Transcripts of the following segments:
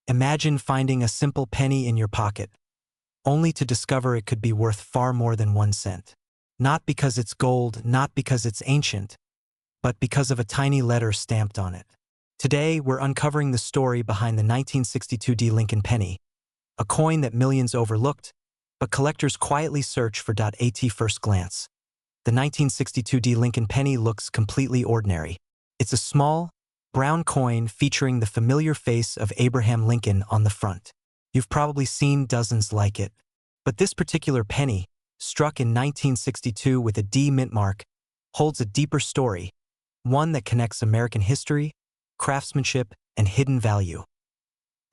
Imagine finding a simple penny in your pocket, only to discover it could be worth far more than 1 cent. Not because it's gold, not because it's ancient, but because of a tiny letter stamped on it. Today, we're uncovering the story behind the 1962 D Lincoln penny, a coin that millions overlooked, but collectors quietly search for. At first glance, the 1962 D Lincoln penny looks completely ordinary. It's a small, brown coin featuring the familiar face of Abraham Lincoln on the front. You've probably seen dozens like it, but this particular penny, struck in 1962 with a D mint mark, holds a deeper story, one that connects American history, craftsmanship, and hidden value.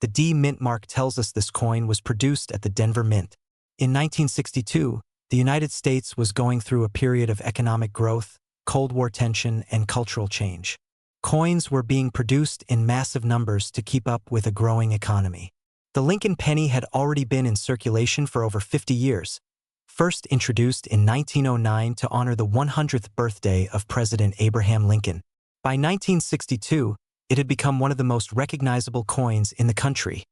The D mint mark tells us this coin was produced at the Denver Mint. In 1962, the United States was going through a period of economic growth, Cold War tension, and cultural change. Coins were being produced in massive numbers to keep up with a growing economy. The Lincoln penny had already been in circulation for over 50 years, first introduced in 1909 to honor the 100th birthday of President Abraham Lincoln. By 1962, it had become one of the most recognizable coins in the country.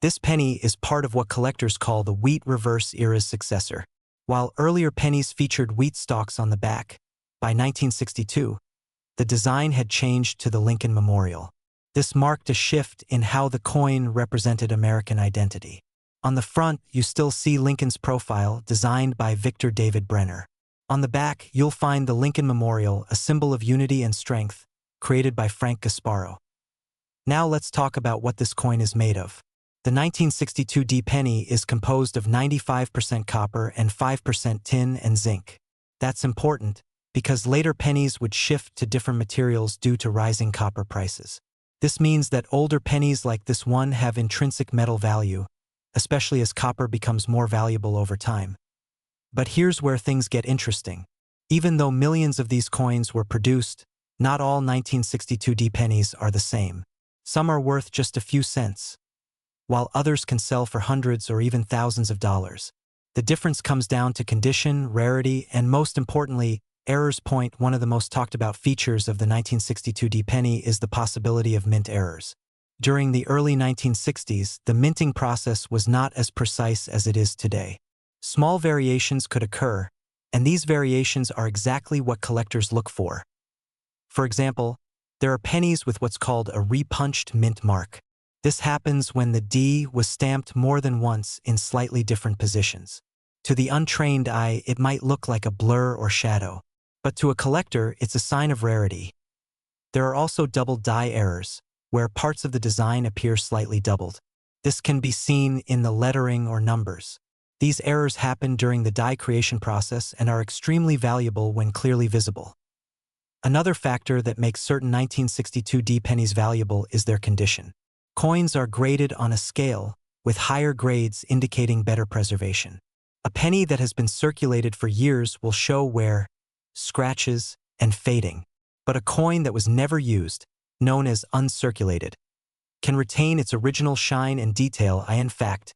This penny is part of what collectors call the wheat reverse era's successor. While earlier pennies featured wheat stalks on the back, by 1962, the design had changed to the Lincoln Memorial. This marked a shift in how the coin represented American identity. On the front, you still see Lincoln's profile, designed by Victor David Brenner. On the back, you'll find the Lincoln Memorial, a symbol of unity and strength, created by Frank Gasparo. Now let's talk about what this coin is made of. The 1962 D penny is composed of 95% copper and 5% tin and zinc. That's important, because later pennies would shift to different materials due to rising copper prices. This means that older pennies like this one have intrinsic metal value, especially as copper becomes more valuable over time. But here's where things get interesting. Even though millions of these coins were produced, not all 1962 D pennies are the same. Some are worth just a few cents, while others can sell for hundreds or even thousands of dollars. The difference comes down to condition, rarity, and most importantly, errors. One of the most talked about features of the 1962 D penny is the possibility of mint errors. During the early 1960s, the minting process was not as precise as it is today. Small variations could occur, and these variations are exactly what collectors look for. For example, there are pennies with what's called a repunched mint mark. This happens when the D was stamped more than once in slightly different positions. To the untrained eye, it might look like a blur or shadow, but to a collector, it's a sign of rarity. There are also double die errors, where parts of the design appear slightly doubled. This can be seen in the lettering or numbers. These errors happen during the die creation process and are extremely valuable when clearly visible. Another factor that makes certain 1962 D pennies valuable is their condition. Coins are graded on a scale, with higher grades indicating better preservation. A penny that has been circulated for years will show wear, scratches, and fading. But a coin that was never used, known as uncirculated, can retain its original shine and detail. In fact,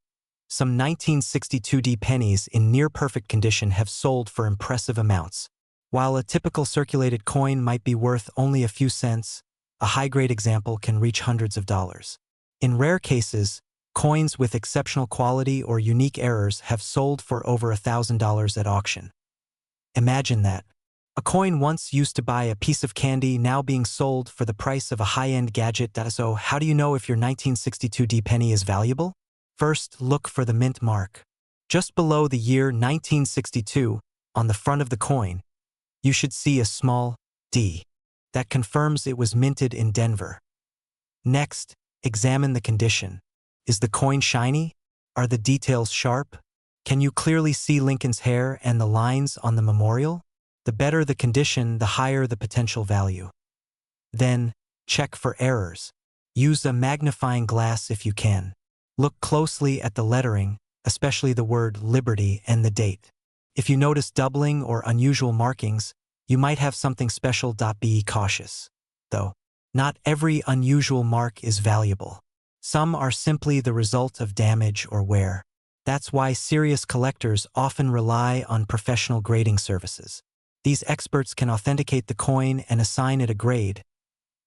some 1962 D pennies in near-perfect condition have sold for impressive amounts. While a typical circulated coin might be worth only a few cents, a high-grade example can reach hundreds of dollars. In rare cases, coins with exceptional quality or unique errors have sold for over $1,000 at auction. Imagine that. A coin once used to buy a piece of candy now being sold for the price of a high-end gadget. So how do you know if your 1962 D penny is valuable? First, look for the mint mark. Just below the year 1962, on the front of the coin, you should see a small D. That confirms it was minted in Denver. Next, examine the condition. Is the coin shiny? Are the details sharp? Can you clearly see Lincoln's hair and the lines on the memorial? The better the condition, the higher the potential value. Then, check for errors. Use a magnifying glass if you can. Look closely at the lettering, especially the word Liberty and the date. If you notice doubling or unusual markings, you might have something special. Be cautious, though. Not every unusual mark is valuable. Some are simply the result of damage or wear. That's why serious collectors often rely on professional grading services. These experts can authenticate the coin and assign it a grade,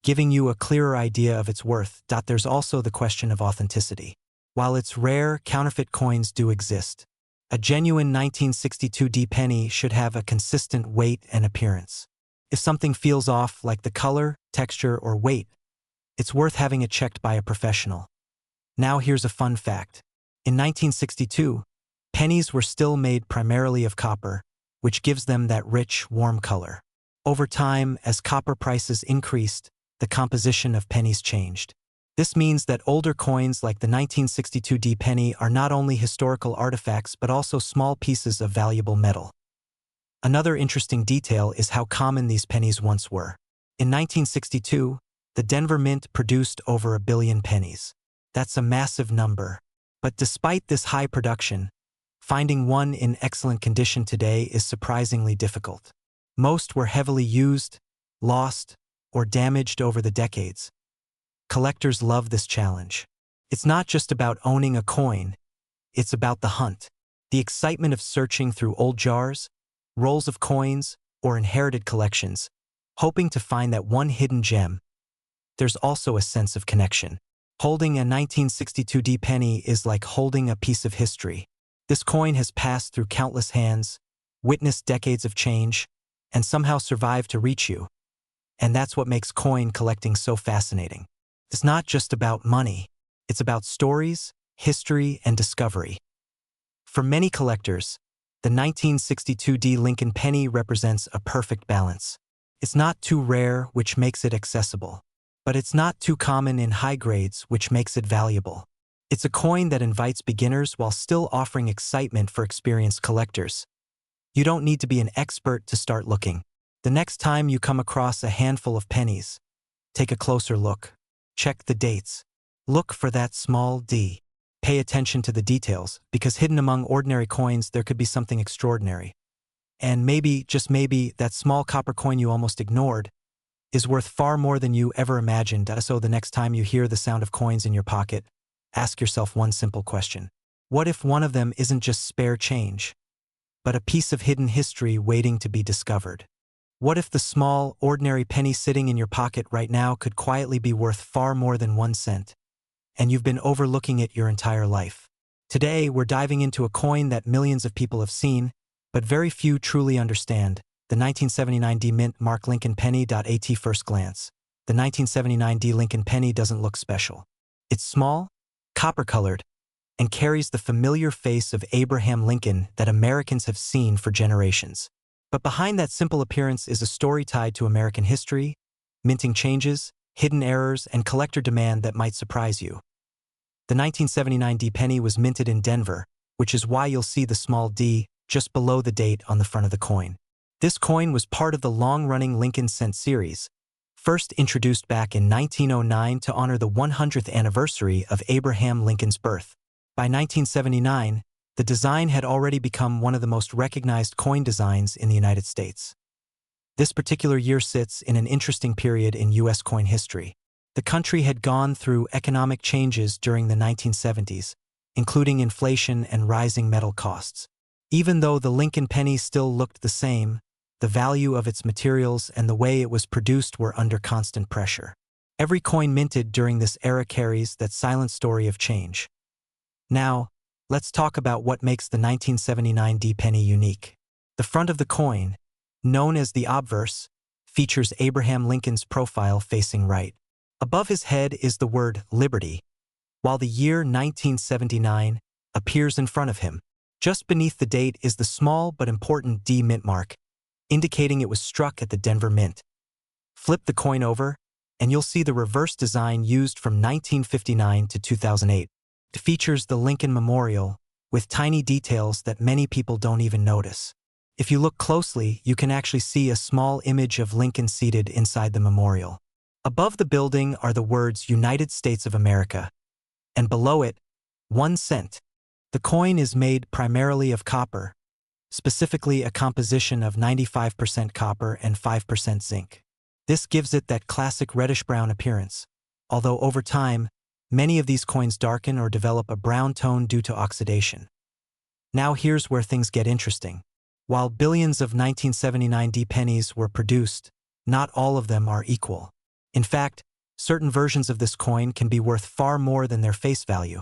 giving you a clearer idea of its worth. There's also the question of authenticity. While it's rare, counterfeit coins do exist. A genuine 1962 D penny should have a consistent weight and appearance. If something feels off, like the color, texture, or weight, it's worth having it checked by a professional. Now here's a fun fact. In 1962, pennies were still made primarily of copper, which gives them that rich, warm color. Over time, as copper prices increased, the composition of pennies changed. This means that older coins like the 1962 D penny are not only historical artifacts but also small pieces of valuable metal. Another interesting detail is how common these pennies once were. In 1962, the Denver Mint produced over 1 billion pennies. That's a massive number. But despite this high production, finding one in excellent condition today is surprisingly difficult. Most were heavily used, lost, or damaged over the decades. Collectors love this challenge. It's not just about owning a coin, it's about the hunt. The excitement of searching through old jars, rolls of coins, or inherited collections, hoping to find that one hidden gem. There's also a sense of connection. Holding a 1962 D penny is like holding a piece of history. This coin has passed through countless hands, witnessed decades of change, and somehow survived to reach you. And that's what makes coin collecting so fascinating. It's not just about money. It's about stories, history, and discovery. For many collectors, the 1962 D Lincoln penny represents a perfect balance. It's not too rare, which makes it accessible. But it's not too common in high grades, which makes it valuable. It's a coin that invites beginners while still offering excitement for experienced collectors. You don't need to be an expert to start looking. The next time you come across a handful of pennies, take a closer look. Check the dates. Look for that small D. Pay attention to the details, because hidden among ordinary coins there could be something extraordinary. And maybe, just maybe, that small copper coin you almost ignored is worth far more than you ever imagined. So the next time you hear the sound of coins in your pocket, ask yourself one simple question. What if one of them isn't just spare change, but a piece of hidden history waiting to be discovered? What if the small, ordinary penny sitting in your pocket right now could quietly be worth far more than 1 cent, and you've been overlooking it your entire life? Today, we're diving into a coin that millions of people have seen, but very few truly understand, the 1979 D Mint Mark Lincoln Penny. At first glance, the 1979 D Lincoln Penny doesn't look special. It's small, copper-colored, and carries the familiar face of Abraham Lincoln that Americans have seen for generations. But behind that simple appearance is a story tied to American history, minting changes, hidden errors, and collector demand that might surprise you. The 1979 D penny was minted in Denver, which is why you'll see the small D just below the date on the front of the coin. This coin was part of the long-running Lincoln Cent series, first introduced back in 1909 to honor the 100th anniversary of Abraham Lincoln's birth. By 1979, the design had already become one of the most recognized coin designs in the United States. This particular year sits in an interesting period in U.S. coin history. The country had gone through economic changes during the 1970s, including inflation and rising metal costs. Even though the Lincoln penny still looked the same, the value of its materials and the way it was produced were under constant pressure. Every coin minted during this era carries that silent story of change. Now, let's talk about what makes the 1979 D penny unique. The front of the coin, known as the obverse, features Abraham Lincoln's profile facing right. Above his head is the word Liberty, while the year 1979 appears in front of him. Just beneath the date is the small but important D mint mark, indicating it was struck at the Denver Mint. Flip the coin over, and you'll see the reverse design used from 1959 to 2008. It features the Lincoln Memorial, with tiny details that many people don't even notice. If you look closely, you can actually see a small image of Lincoln seated inside the memorial. Above the building are the words United States of America, and below it, 1 cent. The coin is made primarily of copper, specifically a composition of 95% copper and 5% zinc. This gives it that classic reddish-brown appearance, although over time, many of these coins darken or develop a brown tone due to oxidation. Now here's where things get interesting. While billions of 1979 D pennies were produced, not all of them are equal. In fact, certain versions of this coin can be worth far more than their face value.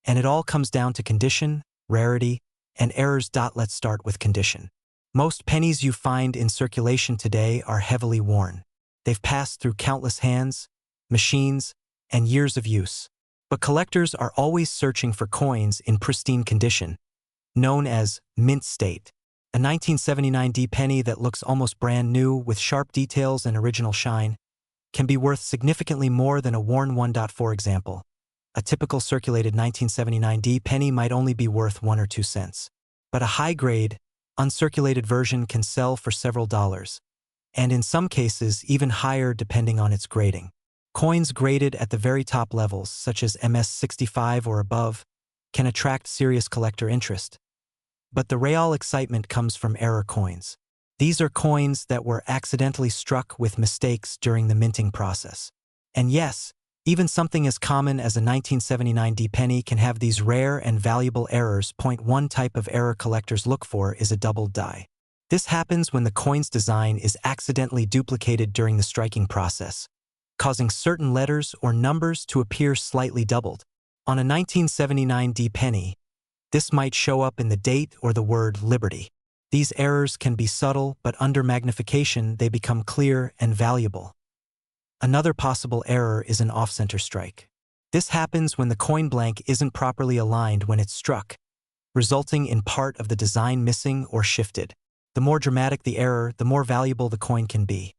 And it all comes down to condition, rarity, and errors. Let's start with condition. Most pennies you find in circulation today are heavily worn. They've passed through countless hands, machines, and years of use. But collectors are always searching for coins in pristine condition, known as mint state. A 1979 D penny that looks almost brand new with sharp details and original shine can be worth significantly more than a worn one. For example, a typical circulated 1979 D penny might only be worth 1 or 2 cents. But a high-grade, uncirculated version can sell for several dollars, and in some cases even higher depending on its grading. Coins graded at the very top levels, such as MS-65 or above, can attract serious collector interest. But the real excitement comes from error coins. These are coins that were accidentally struck with mistakes during the minting process. And yes, even something as common as a 1979 D penny can have these rare and valuable errors. One type of error collectors look for is a doubled die. This happens when the coin's design is accidentally duplicated during the striking process, causing certain letters or numbers to appear slightly doubled. On a 1979 D penny, this might show up in the date or the word Liberty. These errors can be subtle, but under magnification they become clear and valuable. Another possible error is an off-center strike. This happens when the coin blank isn't properly aligned when it's struck, resulting in part of the design missing or shifted. The more dramatic the error, the more valuable the coin can be.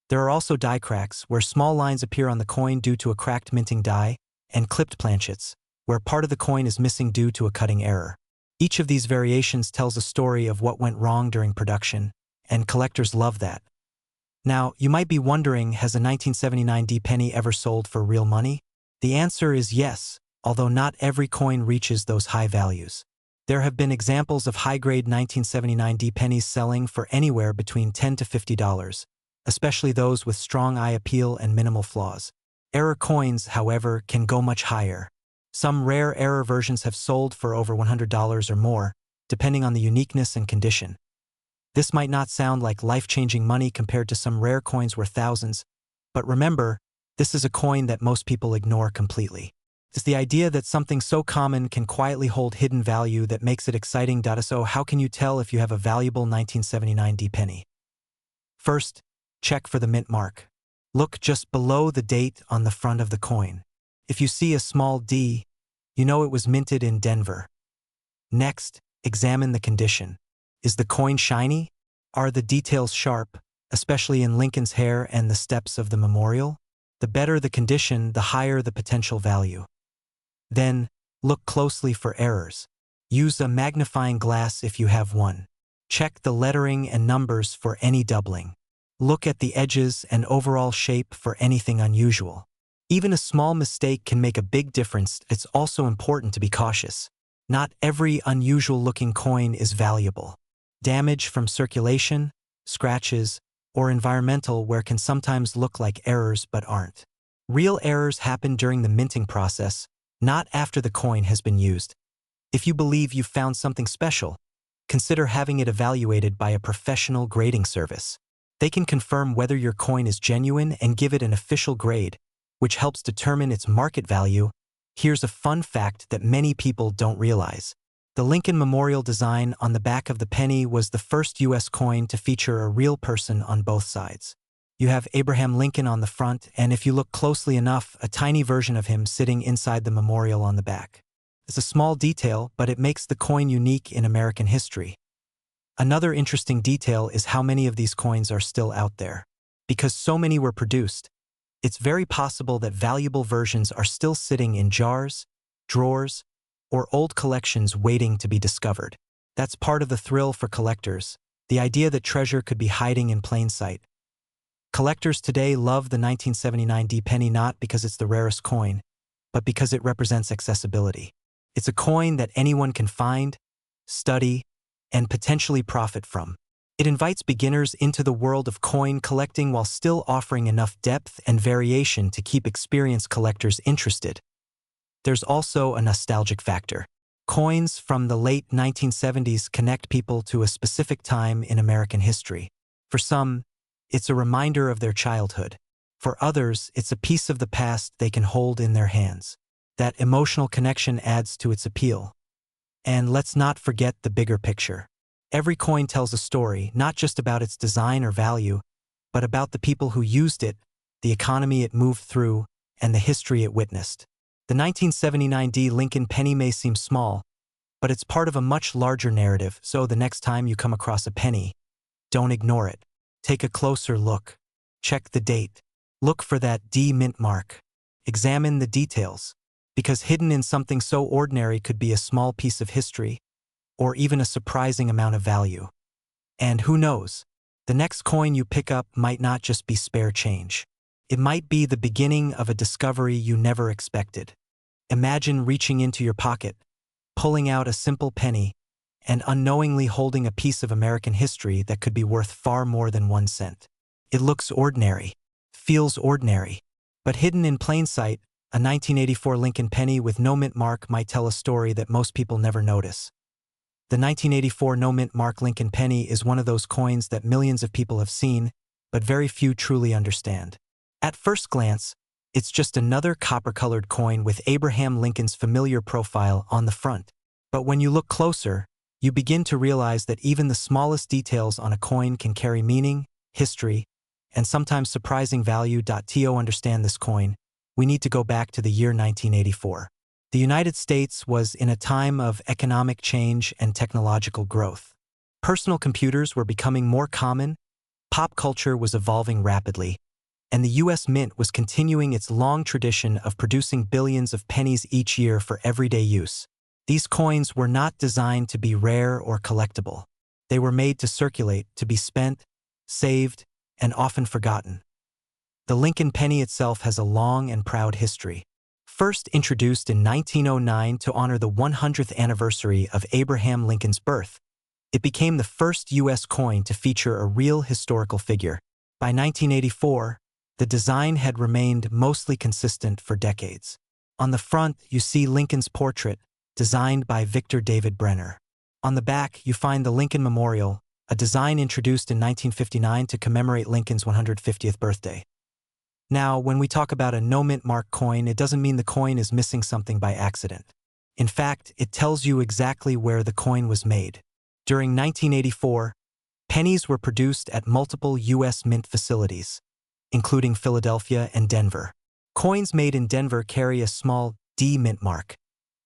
There are also die cracks, where small lines appear on the coin due to a cracked minting die, and clipped planchets, where part of the coin is missing due to a cutting error. Each of these variations tells a story of what went wrong during production, and collectors love that. Now, you might be wondering, has a 1979 D penny ever sold for real money? The answer is yes, although not every coin reaches those high values. There have been examples of high-grade 1979 D pennies selling for anywhere between $10 to $50, especially those with strong eye appeal and minimal flaws. Error coins, however, can go much higher. Some rare error versions have sold for over $100 or more, depending on the uniqueness and condition. This might not sound like life-changing money compared to some rare coins worth thousands, but remember, this is a coin that most people ignore completely. It's the idea that something so common can quietly hold hidden value that makes it exciting. So how can you tell if you have a valuable 1979 D penny? First, check for the mint mark. Look just below the date on the front of the coin. If you see a small D, you know it was minted in Denver. Next, examine the condition. Is the coin shiny? Are the details sharp, especially in Lincoln's hair and the steps of the memorial? The better the condition, the higher the potential value. Then, look closely for errors. Use a magnifying glass if you have one. Check the lettering and numbers for any doubling. Look at the edges and overall shape for anything unusual. Even a small mistake can make a big difference. It's also important to be cautious. Not every unusual-looking coin is valuable. Damage from circulation, scratches, or environmental wear can sometimes look like errors but aren't. Real errors happen during the minting process, not after the coin has been used. If you believe you've found something special, consider having it evaluated by a professional grading service. They can confirm whether your coin is genuine and give it an official grade, which helps determine its market value. Here's a fun fact that many people don't realize. The Lincoln Memorial design on the back of the penny was the first U.S. coin to feature a real person on both sides. You have Abraham Lincoln on the front, and if you look closely enough, a tiny version of him sitting inside the memorial on the back. It's a small detail, but it makes the coin unique in American history. Another interesting detail is how many of these coins are still out there. Because so many were produced, it's very possible that valuable versions are still sitting in jars, drawers, or old collections waiting to be discovered. That's part of the thrill for collectors, the idea that treasure could be hiding in plain sight. Collectors today love the 1979 D penny not because it's the rarest coin, but because it represents accessibility. It's a coin that anyone can find, study, and potentially profit from. It invites beginners into the world of coin collecting while still offering enough depth and variation to keep experienced collectors interested. There's also a nostalgic factor. Coins from the late 1970s connect people to a specific time in American history. For some, it's a reminder of their childhood. For others, it's a piece of the past they can hold in their hands. That emotional connection adds to its appeal. And let's not forget the bigger picture. Every coin tells a story, not just about its design or value, but about the people who used it, the economy it moved through, and the history it witnessed. The 1979 Lincoln penny may seem small, but it's part of a much larger narrative, so the next time you come across a penny, don't ignore it. Take a closer look. Check the date. Look for that D mint mark. Examine the details, because hidden in something so ordinary could be a small piece of history, or even a surprising amount of value. And who knows, the next coin you pick up might not just be spare change. It might be the beginning of a discovery you never expected. Imagine reaching into your pocket, pulling out a simple penny, and unknowingly holding a piece of American history that could be worth far more than 1 cent. It looks ordinary, feels ordinary, but hidden in plain sight, a 1984 Lincoln penny with no mint mark might tell a story that most people never notice. The 1984 no mint mark Lincoln penny is one of those coins that millions of people have seen, but very few truly understand. At first glance, it's just another copper-colored coin with Abraham Lincoln's familiar profile on the front. But when you look closer, you begin to realize that even the smallest details on a coin can carry meaning, history, and sometimes surprising value. To understand this coin, we need to go back to the year 1984. The United States was in a time of economic change and technological growth. Personal computers were becoming more common, pop culture was evolving rapidly, and the U.S. Mint was continuing its long tradition of producing billions of pennies each year for everyday use. These coins were not designed to be rare or collectible. They were made to circulate, to be spent, saved, and often forgotten. The Lincoln penny itself has a long and proud history. First introduced in 1909 to honor the 100th anniversary of Abraham Lincoln's birth, it became the first U.S. coin to feature a real historical figure. By 1984, the design had remained mostly consistent for decades. On the front, you see Lincoln's portrait, designed by Victor David Brenner. On the back, you find the Lincoln Memorial, a design introduced in 1959 to commemorate Lincoln's 150th birthday. Now, when we talk about a no-mint mark coin, it doesn't mean the coin is missing something by accident. In fact, it tells you exactly where the coin was made. During 1984, pennies were produced at multiple U.S. mint facilities, including Philadelphia and Denver. Coins made in Denver carry a small D mint mark,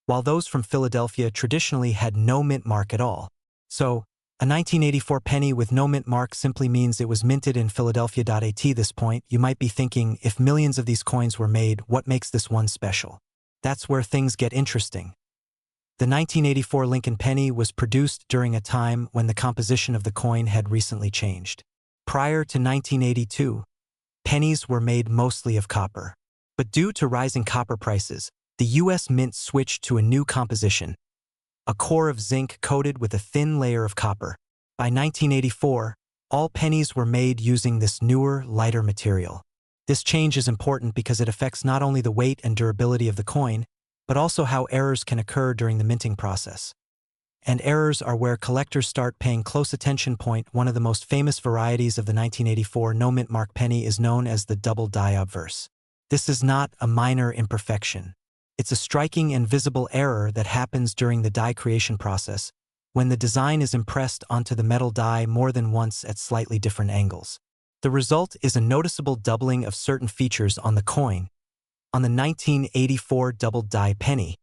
while those from Philadelphia traditionally had no mint mark at all. So, a 1984 penny with no mint mark simply means it was minted in Philadelphia. At this point, you might be thinking, if millions of these coins were made, what makes this one special? That's where things get interesting. The 1984 Lincoln penny was produced during a time when the composition of the coin had recently changed. Prior to 1982, pennies were made mostly of copper. But due to rising copper prices, the U.S. Mint switched to a new composition, a core of zinc coated with a thin layer of copper. By 1984, all pennies were made using this newer, lighter material. This change is important because it affects not only the weight and durability of the coin, but also how errors can occur during the minting process. And errors are where collectors start paying close attention. One of the most famous varieties of the 1984 no-mint mark penny is known as the double die obverse. This is not a minor imperfection. It's a striking and visible error that happens during the die creation process, when the design is impressed onto the metal die more than once at slightly different angles. The result is a noticeable doubling of certain features on the coin. On the 1984 double die penny,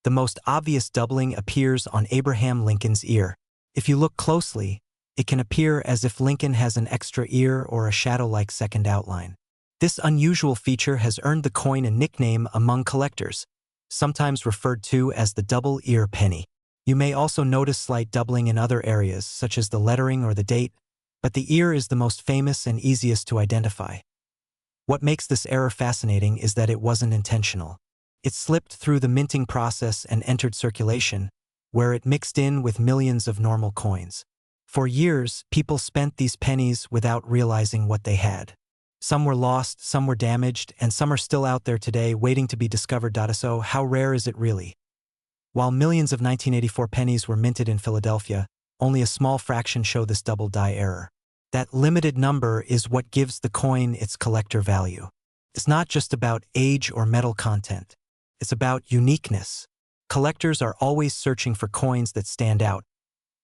the most obvious doubling appears on Abraham Lincoln's ear. If you look closely, it can appear as if Lincoln has an extra ear or a shadow-like second outline. This unusual feature has earned the coin a nickname among collectors, sometimes referred to as the double ear penny. You may also notice slight doubling in other areas, such as the lettering or the date, but the ear is the most famous and easiest to identify. What makes this error fascinating is that it wasn't intentional. It slipped through the minting process and entered circulation, where it mixed in with millions of normal coins. For years, people spent these pennies without realizing what they had. Some were lost, some were damaged, and some are still out there today waiting to be discovered. So, how rare is it really? While millions of 1984 pennies were minted in Philadelphia, only a small fraction show this double die error. That limited number is what gives the coin its collector value. It's not just about age or metal content. It's about uniqueness. Collectors are always searching for coins that stand out,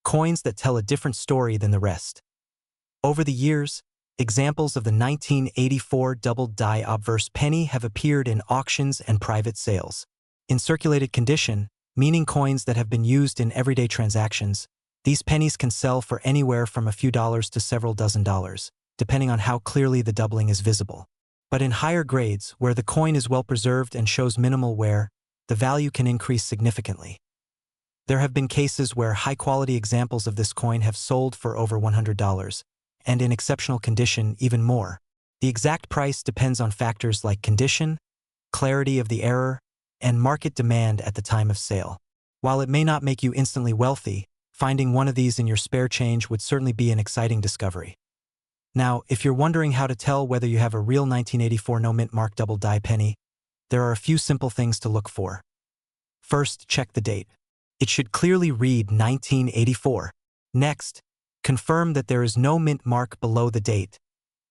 coins that tell a different story than the rest. Over the years, examples of the 1984 double-die obverse penny have appeared in auctions and private sales. In circulated condition, meaning coins that have been used in everyday transactions, these pennies can sell for anywhere from a few dollars to several dozen dollars, depending on how clearly the doubling is visible. But in higher grades, where the coin is well preserved and shows minimal wear, the value can increase significantly. There have been cases where high-quality examples of this coin have sold for over $100, and in exceptional condition, even more. The exact price depends on factors like condition, clarity of the error, and market demand at the time of sale. While it may not make you instantly wealthy, finding one of these in your spare change would certainly be an exciting discovery. Now, if you're wondering how to tell whether you have a real 1984 no-mint mark double-die penny, there are a few simple things to look for. First, check the date. It should clearly read 1984. Next, confirm that there is no mint mark below the date,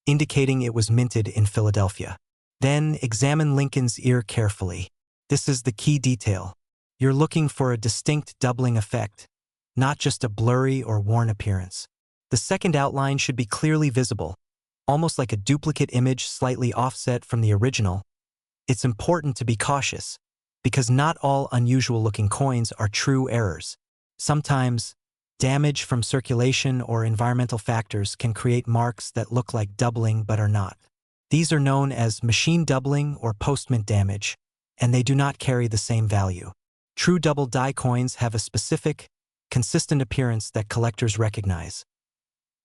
indicating it was minted in Philadelphia. Then, examine Lincoln's ear carefully. This is the key detail. You're looking for a distinct doubling effect, not just a blurry or worn appearance. The second outline should be clearly visible, almost like a duplicate image slightly offset from the original. It's important to be cautious, because not all unusual-looking coins are true errors. Sometimes, damage from circulation or environmental factors can create marks that look like doubling but are not. These are known as machine doubling or post-mint damage, and they do not carry the same value. True double-die coins have a specific, consistent appearance that collectors recognize.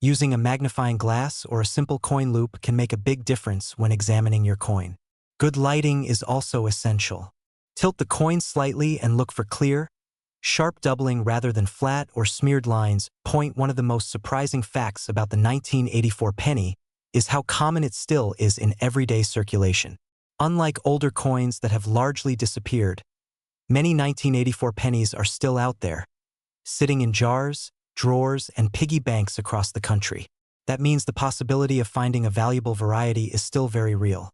Using a magnifying glass or a simple coin loupe can make a big difference when examining your coin. Good lighting is also essential. Tilt the coin slightly and look for clear, sharp doubling rather than flat or smeared lines. One of the most surprising facts about the 1984 penny is how common it still is in everyday circulation. Unlike older coins that have largely disappeared, many 1984 pennies are still out there, sitting in jars, drawers, and piggy banks across the country. That means the possibility of finding a valuable variety is still very real.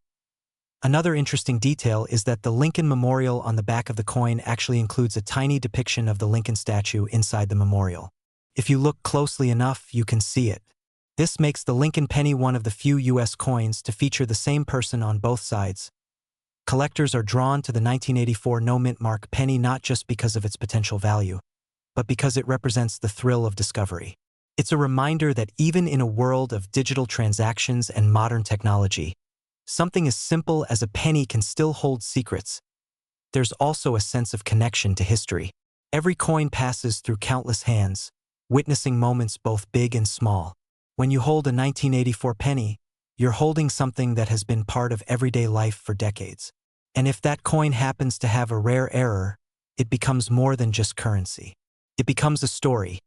Another interesting detail is that the Lincoln Memorial on the back of the coin actually includes a tiny depiction of the Lincoln statue inside the memorial. If you look closely enough, you can see it. This makes the Lincoln penny one of the few U.S. coins to feature the same person on both sides. Collectors are drawn to the 1984 no-mint mark penny not just because of its potential value, but because it represents the thrill of discovery. It's a reminder that even in a world of digital transactions and modern technology, something as simple as a penny can still hold secrets. There's also a sense of connection to history. Every coin passes through countless hands, witnessing moments both big and small. When you hold a 1984 penny, you're holding something that has been part of everyday life for decades. And if that coin happens to have a rare error, it becomes more than just currency. It becomes a story.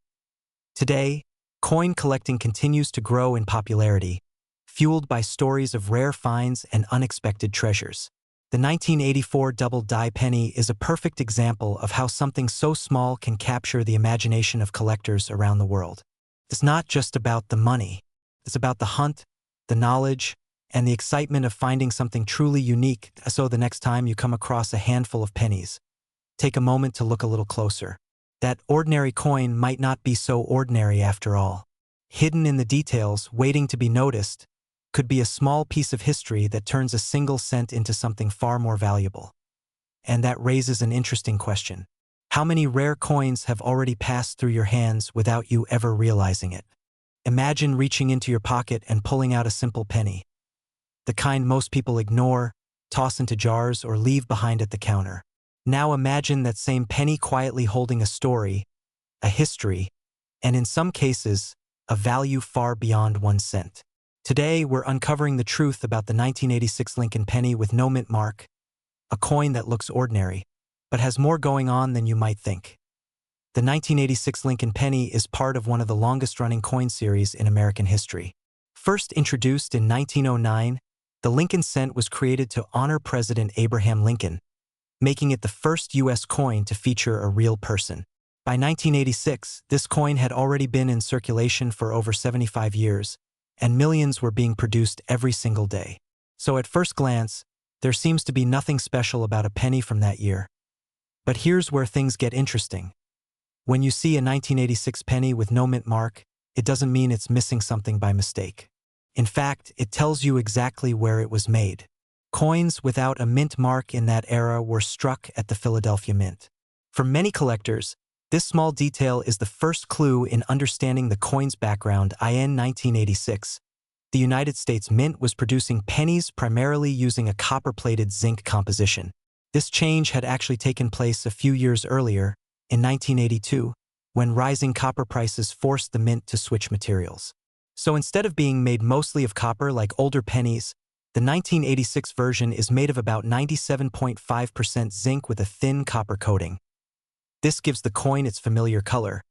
Today, coin collecting continues to grow in popularity, fueled by stories of rare finds and unexpected treasures. The 1984 double-die penny is a perfect example of how something so small can capture the imagination of collectors around the world. It's not just about the money. It's about the hunt, the knowledge, and the excitement of finding something truly unique. So the next time you come across a handful of pennies, take a moment to look a little closer. That ordinary coin might not be so ordinary after all. Hidden in the details, waiting to be noticed, could be a small piece of history that turns a single cent into something far more valuable. And that raises an interesting question. How many rare coins have already passed through your hands without you ever realizing it? Imagine reaching into your pocket and pulling out a simple penny. The kind most people ignore, toss into jars, or leave behind at the counter. Now imagine that same penny quietly holding a story, a history, and in some cases, a value far beyond 1 cent. Today, we're uncovering the truth about the 1986 Lincoln penny with no mint mark, a coin that looks ordinary, but has more going on than you might think. The 1986 Lincoln penny is part of one of the longest-running coin series in American history. First introduced in 1909, the Lincoln cent was created to honor President Abraham Lincoln, making it the first U.S. coin to feature a real person. By 1986, this coin had already been in circulation for over 75 years, and millions were being produced every single day. So at first glance, there seems to be nothing special about a penny from that year. But here's where things get interesting. When you see a 1986 penny with no mint mark, it doesn't mean it's missing something by mistake. In fact, it tells you exactly where it was made. Coins without a mint mark in that era were struck at the Philadelphia Mint. For many collectors, this small detail is the first clue in understanding the coin's background. In 1986, the United States Mint was producing pennies primarily using a copper-plated zinc composition. This change had actually taken place a few years earlier, in 1982, when rising copper prices forced the mint to switch materials. So instead of being made mostly of copper like older pennies, the 1986 version is made of about 97.5% zinc with a thin copper coating. This gives the coin its familiar color,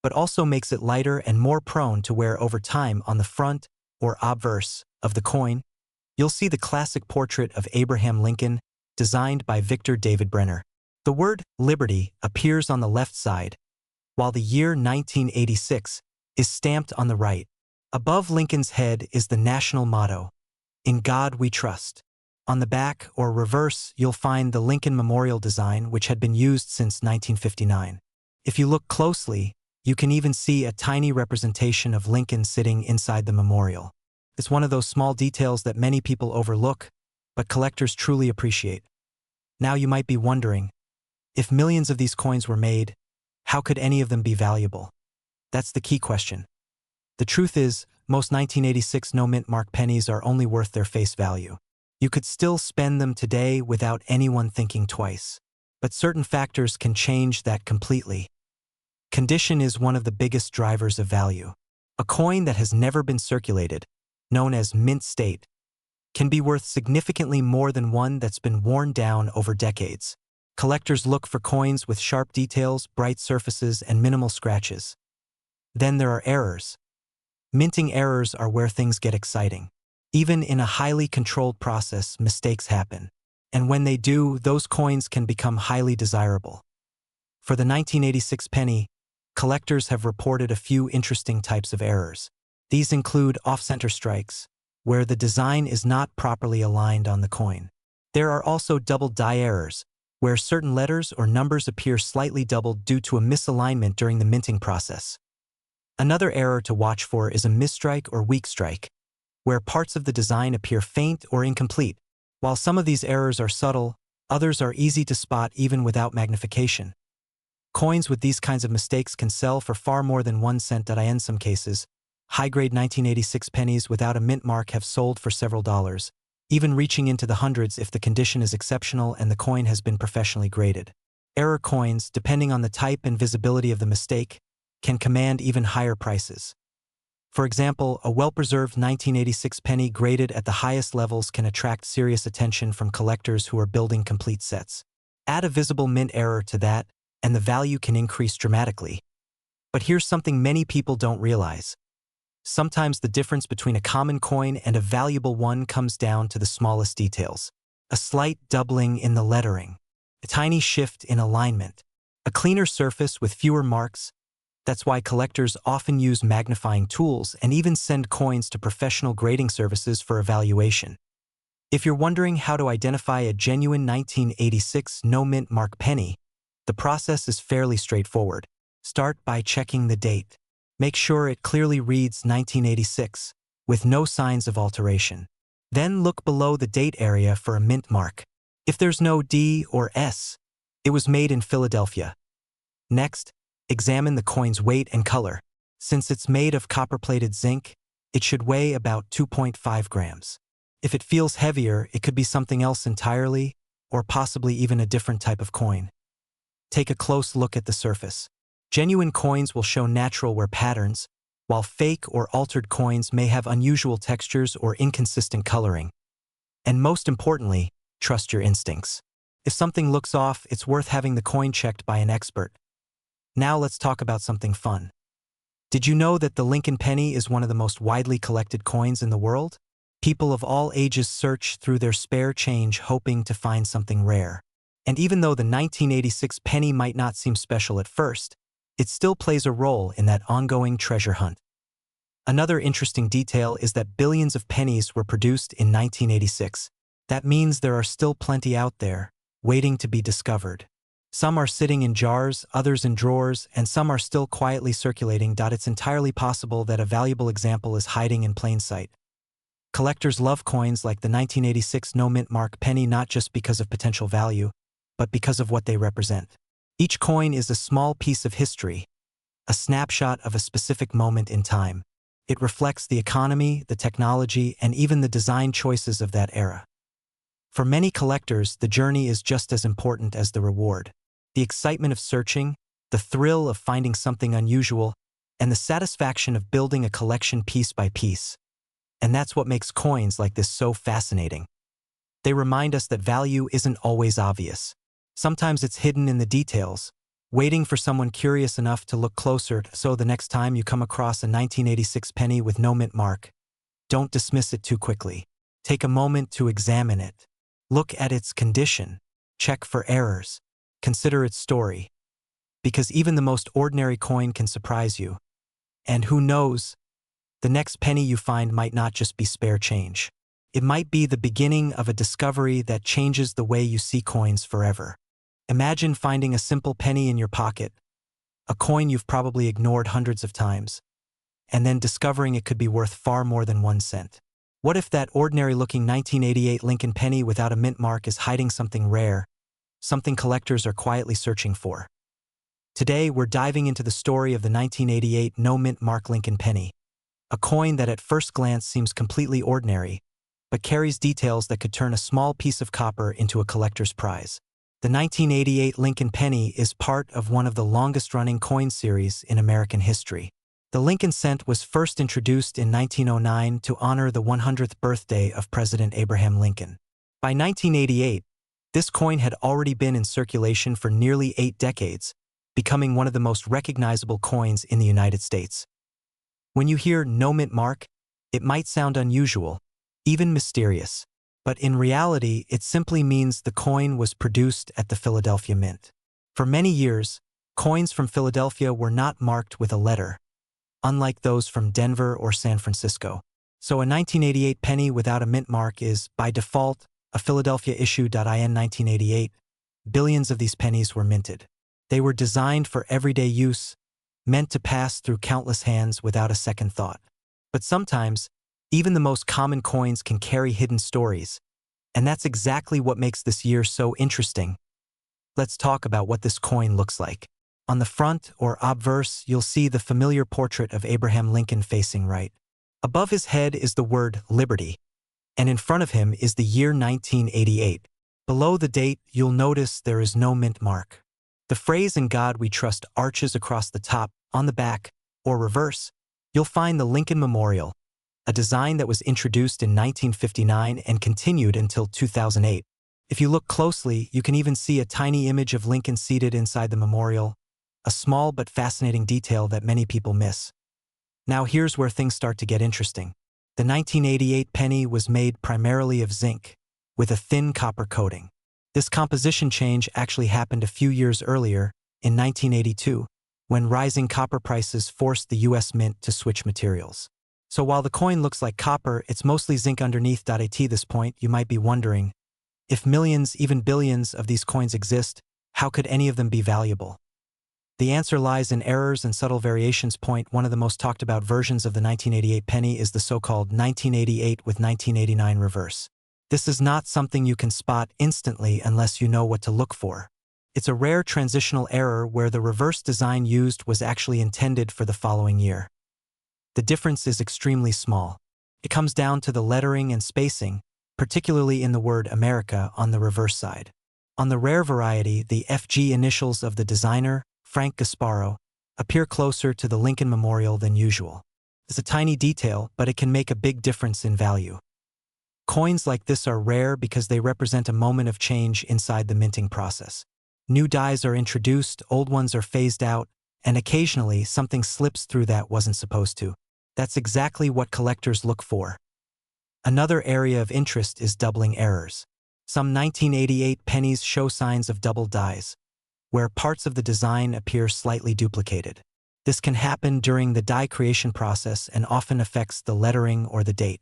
but also makes it lighter and more prone to wear over time. On the front, or obverse, of the coin, you'll see the classic portrait of Abraham Lincoln, designed by Victor David Brenner. The word Liberty appears on the left side, while the year 1986 is stamped on the right. Above Lincoln's head is the national motto, "In God We Trust." On the back, or reverse, you'll find the Lincoln Memorial design, which had been used since 1959. If you look closely, you can even see a tiny representation of Lincoln sitting inside the memorial. It's one of those small details that many people overlook, but collectors truly appreciate. Now you might be wondering, if millions of these coins were made, how could any of them be valuable? That's the key question. The truth is, most 1986 no-mint mark pennies are only worth their face value. You could still spend them today without anyone thinking twice. But certain factors can change that completely. Condition is one of the biggest drivers of value. A coin that has never been circulated, known as mint state, can be worth significantly more than one that's been worn down over decades. Collectors look for coins with sharp details, bright surfaces, and minimal scratches. Then there are errors. Minting errors are where things get exciting. Even in a highly controlled process, mistakes happen. And when they do, those coins can become highly desirable. For the 1986 penny, collectors have reported a few interesting types of errors. These include off-center strikes, where the design is not properly aligned on the coin. There are also double die errors, where certain letters or numbers appear slightly doubled due to a misalignment during the minting process. Another error to watch for is a misstrike or weak strike, where parts of the design appear faint or incomplete. While some of these errors are subtle, others are easy to spot even without magnification. Coins with these kinds of mistakes can sell for far more than 1 cent. In some cases, high-grade 1986 pennies without a mint mark have sold for several dollars, even reaching into the hundreds if the condition is exceptional and the coin has been professionally graded. Error coins, depending on the type and visibility of the mistake, can command even higher prices. For example, a well-preserved 1986 penny graded at the highest levels can attract serious attention from collectors who are building complete sets. Add a visible mint error to that, and the value can increase dramatically. But here's something many people don't realize. Sometimes the difference between a common coin and a valuable one comes down to the smallest details. A slight doubling in the lettering, a tiny shift in alignment, a cleaner surface with fewer marks. That's why collectors often use magnifying tools and even send coins to professional grading services for evaluation. If you're wondering how to identify a genuine 1986 no-mint mark penny, the process is fairly straightforward. Start by checking the date. Make sure it clearly reads 1986, with no signs of alteration. Then look below the date area for a mint mark. If there's no D or S, it was made in Philadelphia. Next, examine the coin's weight and color. Since it's made of copper-plated zinc, it should weigh about 2.5 grams. If it feels heavier, it could be something else entirely, or possibly even a different type of coin. Take a close look at the surface. Genuine coins will show natural wear patterns, while fake or altered coins may have unusual textures or inconsistent coloring. And most importantly, trust your instincts. If something looks off, it's worth having the coin checked by an expert. Now let's talk about something fun. Did you know that the Lincoln penny is one of the most widely collected coins in the world? People of all ages search through their spare change hoping to find something rare. And even though the 1986 penny might not seem special at first, it still plays a role in that ongoing treasure hunt. Another interesting detail is that billions of pennies were produced in 1986. That means there are still plenty out there, waiting to be discovered. Some are sitting in jars, others in drawers, and some are still quietly circulating. It's entirely possible that a valuable example is hiding in plain sight. Collectors love coins like the 1986 no-mint mark penny not just because of potential value, but because of what they represent. Each coin is a small piece of history, a snapshot of a specific moment in time. It reflects the economy, the technology, and even the design choices of that era. For many collectors, the journey is just as important as the reward. The excitement of searching, the thrill of finding something unusual, and the satisfaction of building a collection piece by piece. And that's what makes coins like this so fascinating. They remind us that value isn't always obvious. Sometimes it's hidden in the details, waiting for someone curious enough to look closer. So the next time you come across a 1986 penny with no mint mark, don't dismiss it too quickly. Take a moment to examine it. Look at its condition. Check for errors. Consider its story. Because even the most ordinary coin can surprise you. And who knows, the next penny you find might not just be spare change. It might be the beginning of a discovery that changes the way you see coins forever. Imagine finding a simple penny in your pocket, a coin you've probably ignored hundreds of times, and then discovering it could be worth far more than 1 cent. What if that ordinary-looking 1988 Lincoln penny without a mint mark is hiding something rare, something collectors are quietly searching for? Today, we're diving into the story of the 1988 no-mint mark Lincoln penny, a coin that at first glance seems completely ordinary, but carries details that could turn a small piece of copper into a collector's prize. The 1988 Lincoln penny is part of one of the longest-running coin series in American history. The Lincoln cent was first introduced in 1909 to honor the 100th birthday of President Abraham Lincoln. By 1988, this coin had already been in circulation for nearly 8 decades, becoming one of the most recognizable coins in the United States. When you hear no mint mark, it might sound unusual, even mysterious. But in reality, it simply means the coin was produced at the Philadelphia Mint. For many years, coins from Philadelphia were not marked with a letter, unlike those from Denver or San Francisco. So a 1988 penny without a mint mark is, by default, a Philadelphia issue. In 1988, billions of these pennies were minted. They were designed for everyday use, meant to pass through countless hands without a second thought. But sometimes, even the most common coins can carry hidden stories, and that's exactly what makes this year so interesting. Let's talk about what this coin looks like. On the front, or obverse, you'll see the familiar portrait of Abraham Lincoln facing right. Above his head is the word Liberty, and in front of him is the year 1988. Below the date, you'll notice there is no mint mark. The phrase "In God We Trust" arches across the top. On the back, or reverse, you'll find the Lincoln Memorial, a design that was introduced in 1959 and continued until 2008. If you look closely, you can even see a tiny image of Lincoln seated inside the memorial, a small but fascinating detail that many people miss. Now here's where things start to get interesting. The 1988 penny was made primarily of zinc, with a thin copper coating. This composition change actually happened a few years earlier, in 1982, when rising copper prices forced the U.S. Mint to switch materials. So while the coin looks like copper, it's mostly zinc underneath. At this point, you might be wondering, if millions, even billions of these coins exist, how could any of them be valuable? The answer lies in errors and subtle variations. One of the most talked about versions of the 1988 penny is the so-called 1988 with 1989 reverse. This is not something you can spot instantly unless you know what to look for. It's a rare transitional error where the reverse design used was actually intended for the following year. The difference is extremely small. It comes down to the lettering and spacing, particularly in the word America on the reverse side. On the rare variety, the FG initials of the designer, Frank Gasparo, appear closer to the Lincoln Memorial than usual. It's a tiny detail, but it can make a big difference in value. Coins like this are rare because they represent a moment of change inside the minting process. New dies are introduced, old ones are phased out, and occasionally something slips through that wasn't supposed to. That's exactly what collectors look for. Another area of interest is doubling errors. Some 1988 pennies show signs of double dies, where parts of the design appear slightly duplicated. This can happen during the die creation process and often affects the lettering or the date.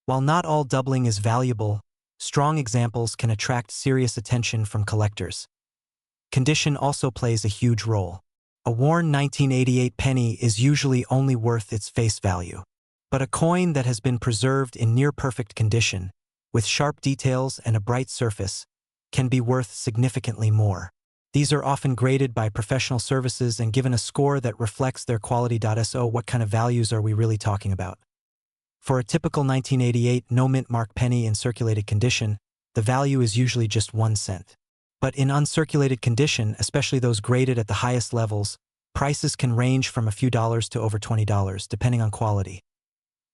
While not all doubling is valuable, strong examples can attract serious attention from collectors. Condition also plays a huge role. A worn 1988 penny is usually only worth its face value. But a coin that has been preserved in near-perfect condition, with sharp details and a bright surface, can be worth significantly more. These are often graded by professional services and given a score that reflects their quality. So what kind of values are we really talking about? For a typical 1988 no-mint mark penny in circulated condition, the value is usually just 1 cent. But in uncirculated condition, especially those graded at the highest levels, prices can range from a few dollars to over $20, depending on quality.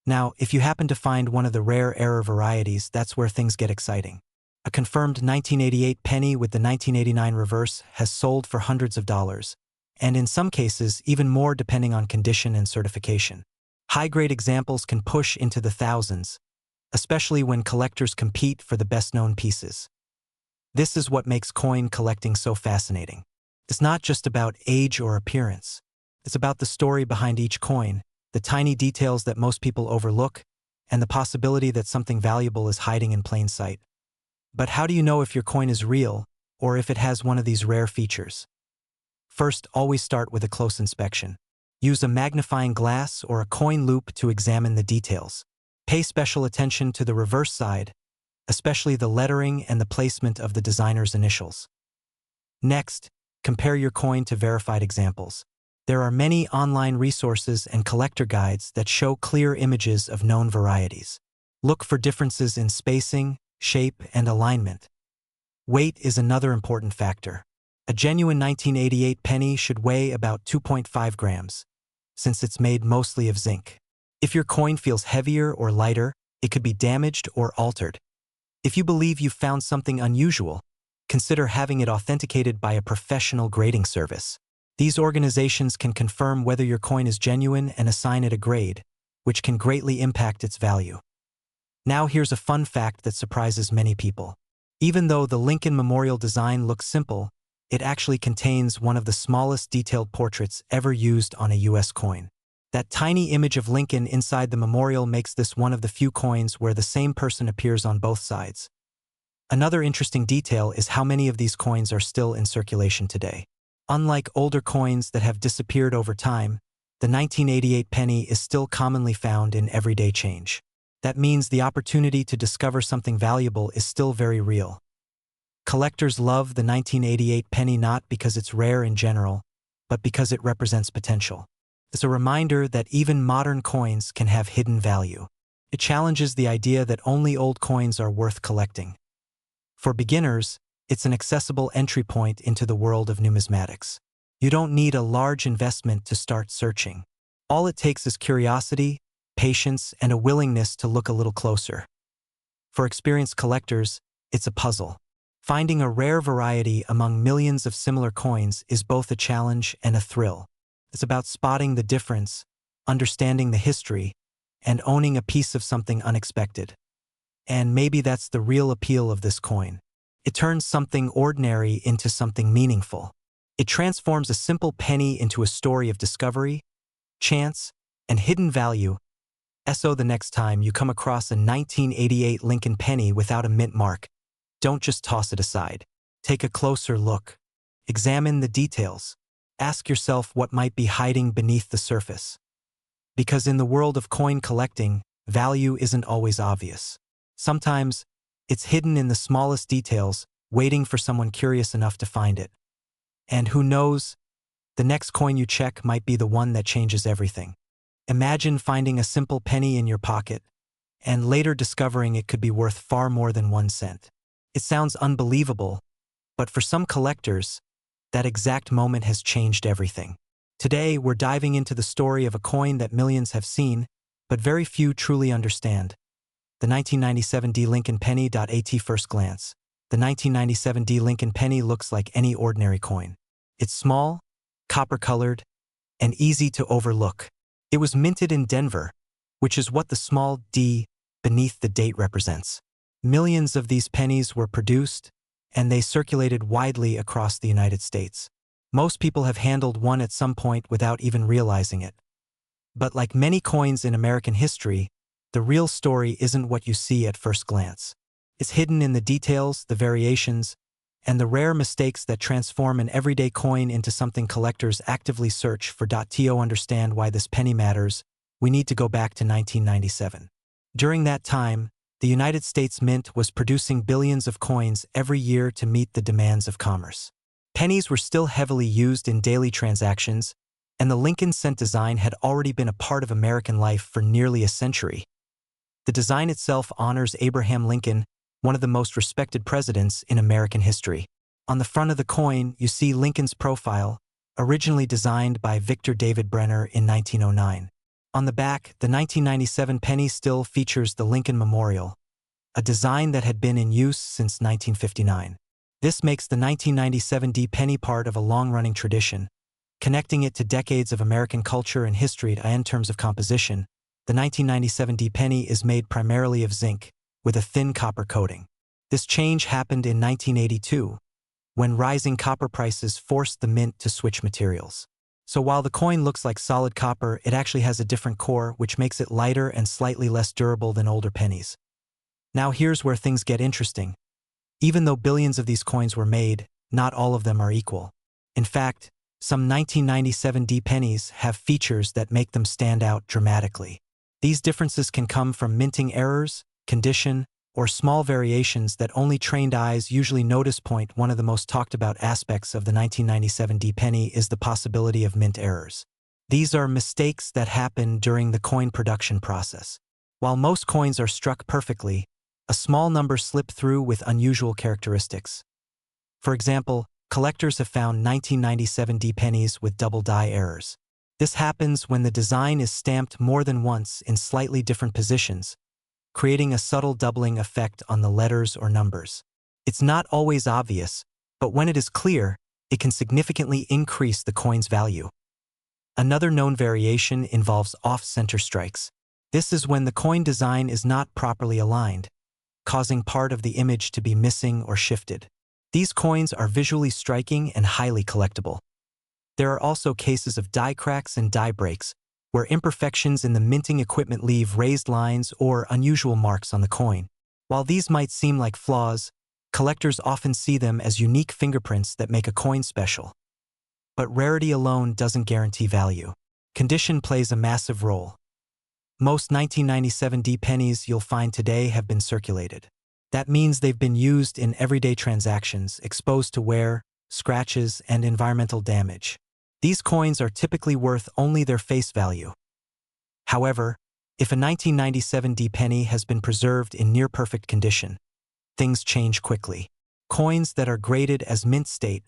Now, if you happen to find one of the rare error varieties, that's where things get exciting. A confirmed 1988 penny with the 1989 reverse has sold for hundreds of dollars, and in some cases, even more depending on condition and certification. High-grade examples can push into the thousands, especially when collectors compete for the best-known pieces. This is what makes coin collecting so fascinating. It's not just about age or appearance. It's about the story behind each coin, the tiny details that most people overlook, and the possibility that something valuable is hiding in plain sight. But how do you know if your coin is real, or if it has one of these rare features? First, always start with a close inspection. Use a magnifying glass or a coin loupe to examine the details. Pay special attention to the reverse side, especially the lettering and the placement of the designer's initials. Next, compare your coin to verified examples. There are many online resources and collector guides that show clear images of known varieties. Look for differences in spacing, shape, and alignment. Weight is another important factor. A genuine 1988 penny should weigh about 2.5 grams, since it's made mostly of zinc. If your coin feels heavier or lighter, it could be damaged or altered. If you believe you've found something unusual, consider having it authenticated by a professional grading service. These organizations can confirm whether your coin is genuine and assign it a grade, which can greatly impact its value. Now here's a fun fact that surprises many people. Even though the Lincoln Memorial design looks simple, it actually contains one of the smallest detailed portraits ever used on a U.S. coin. That tiny image of Lincoln inside the memorial makes this one of the few coins where the same person appears on both sides. Another interesting detail is how many of these coins are still in circulation today. Unlike older coins that have disappeared over time, the 1988 penny is still commonly found in everyday change. That means the opportunity to discover something valuable is still very real. Collectors love the 1988 penny not because it's rare in general, but because it represents potential. It's a reminder that even modern coins can have hidden value. It challenges the idea that only old coins are worth collecting. For beginners, it's an accessible entry point into the world of numismatics. You don't need a large investment to start searching. All it takes is curiosity, patience, and a willingness to look a little closer. For experienced collectors, it's a puzzle. Finding a rare variety among millions of similar coins is both a challenge and a thrill. It's about spotting the difference, understanding the history, and owning a piece of something unexpected. And maybe that's the real appeal of this coin. It turns something ordinary into something meaningful. It transforms a simple penny into a story of discovery, chance, and hidden value. So the next time you come across a 1988 Lincoln penny without a mint mark, don't just toss it aside. Take a closer look. Examine the details. Ask yourself what might be hiding beneath the surface. Because in the world of coin collecting, value isn't always obvious. Sometimes, it's hidden in the smallest details, waiting for someone curious enough to find it. And who knows, the next coin you check might be the one that changes everything. Imagine finding a simple penny in your pocket, and later discovering it could be worth far more than 1 cent. It sounds unbelievable, but for some collectors, that exact moment has changed everything. Today, we're diving into the story of a coin that millions have seen, but very few truly understand. The 1997 D Lincoln penny. At first glance, the 1997 D Lincoln penny looks like any ordinary coin. It's small, copper-colored, and easy to overlook. It was minted in Denver, which is what the small d beneath the date represents. Millions of these pennies were produced, and they circulated widely across the United States. Most people have handled one at some point without even realizing it. But like many coins in American history, the real story isn't what you see at first glance. It's hidden in the details, the variations, and the rare mistakes that transform an everyday coin into something collectors actively search for. To understand why this penny matters, we need to go back to 1997. During that time, the United States Mint was producing billions of coins every year to meet the demands of commerce. Pennies were still heavily used in daily transactions, and the Lincoln cent design had already been a part of American life for nearly a century. The design itself honors Abraham Lincoln, one of the most respected presidents in American history. On the front of the coin, you see Lincoln's profile, originally designed by Victor David Brenner in 1909. On the back, the 1997 penny still features the Lincoln Memorial, a design that had been in use since 1959. This makes the 1997 D penny part of a long-running tradition, connecting it to decades of American culture and history. In terms of composition, the 1997 D penny is made primarily of zinc, with a thin copper coating. This change happened in 1982, when rising copper prices forced the mint to switch materials. So while the coin looks like solid copper, it actually has a different core, which makes it lighter and slightly less durable than older pennies. Now here's where things get interesting. Even though billions of these coins were made, not all of them are equal. In fact, some 1997 D pennies have features that make them stand out dramatically. These differences can come from minting errors, condition, or small variations that only trained eyes usually notice. One of the most talked about aspects of the 1997 D penny is the possibility of mint errors. These are mistakes that happen during the coin production process. While most coins are struck perfectly, a small number slip through with unusual characteristics. For example, collectors have found 1997 D pennies with double die errors. This happens when the design is stamped more than once in slightly different positions, creating a subtle doubling effect on the letters or numbers. It's not always obvious, but when it is clear, it can significantly increase the coin's value. Another known variation involves off-center strikes. This is when the coin design is not properly aligned, causing part of the image to be missing or shifted. These coins are visually striking and highly collectible. There are also cases of die cracks and die breaks, where imperfections in the minting equipment leave raised lines or unusual marks on the coin. While these might seem like flaws, collectors often see them as unique fingerprints that make a coin special. But rarity alone doesn't guarantee value. Condition plays a massive role. Most 1997 D pennies you'll find today have been circulated. That means they've been used in everyday transactions, exposed to wear, scratches, and environmental damage. These coins are typically worth only their face value. However, if a 1997 D penny has been preserved in near-perfect condition, things change quickly. Coins that are graded as mint state,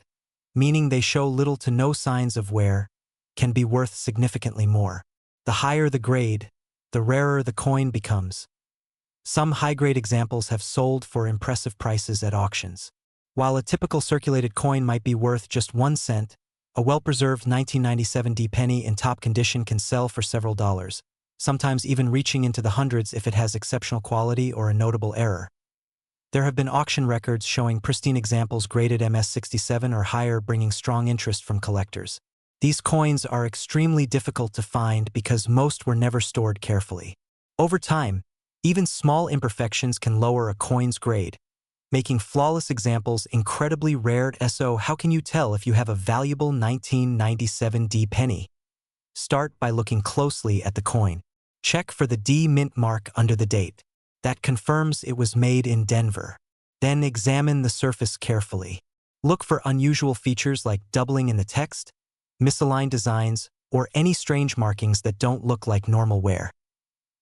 meaning they show little to no signs of wear, can be worth significantly more. The higher the grade, the rarer the coin becomes. Some high-grade examples have sold for impressive prices at auctions. While a typical circulated coin might be worth just 1 cent, a well-preserved 1997 D penny in top condition can sell for several dollars, sometimes even reaching into the hundreds if it has exceptional quality or a notable error. There have been auction records showing pristine examples graded MS67 or higher, bringing strong interest from collectors. These coins are extremely difficult to find because most were never stored carefully. Over time, even small imperfections can lower a coin's grade, making flawless examples incredibly rare. So how can you tell if you have a valuable 1997 D penny? Start by looking closely at the coin. Check for the D mint mark under the date. That confirms it was made in Denver. Then examine the surface carefully. Look for unusual features like doubling in the text, misaligned designs, or any strange markings that don't look like normal wear.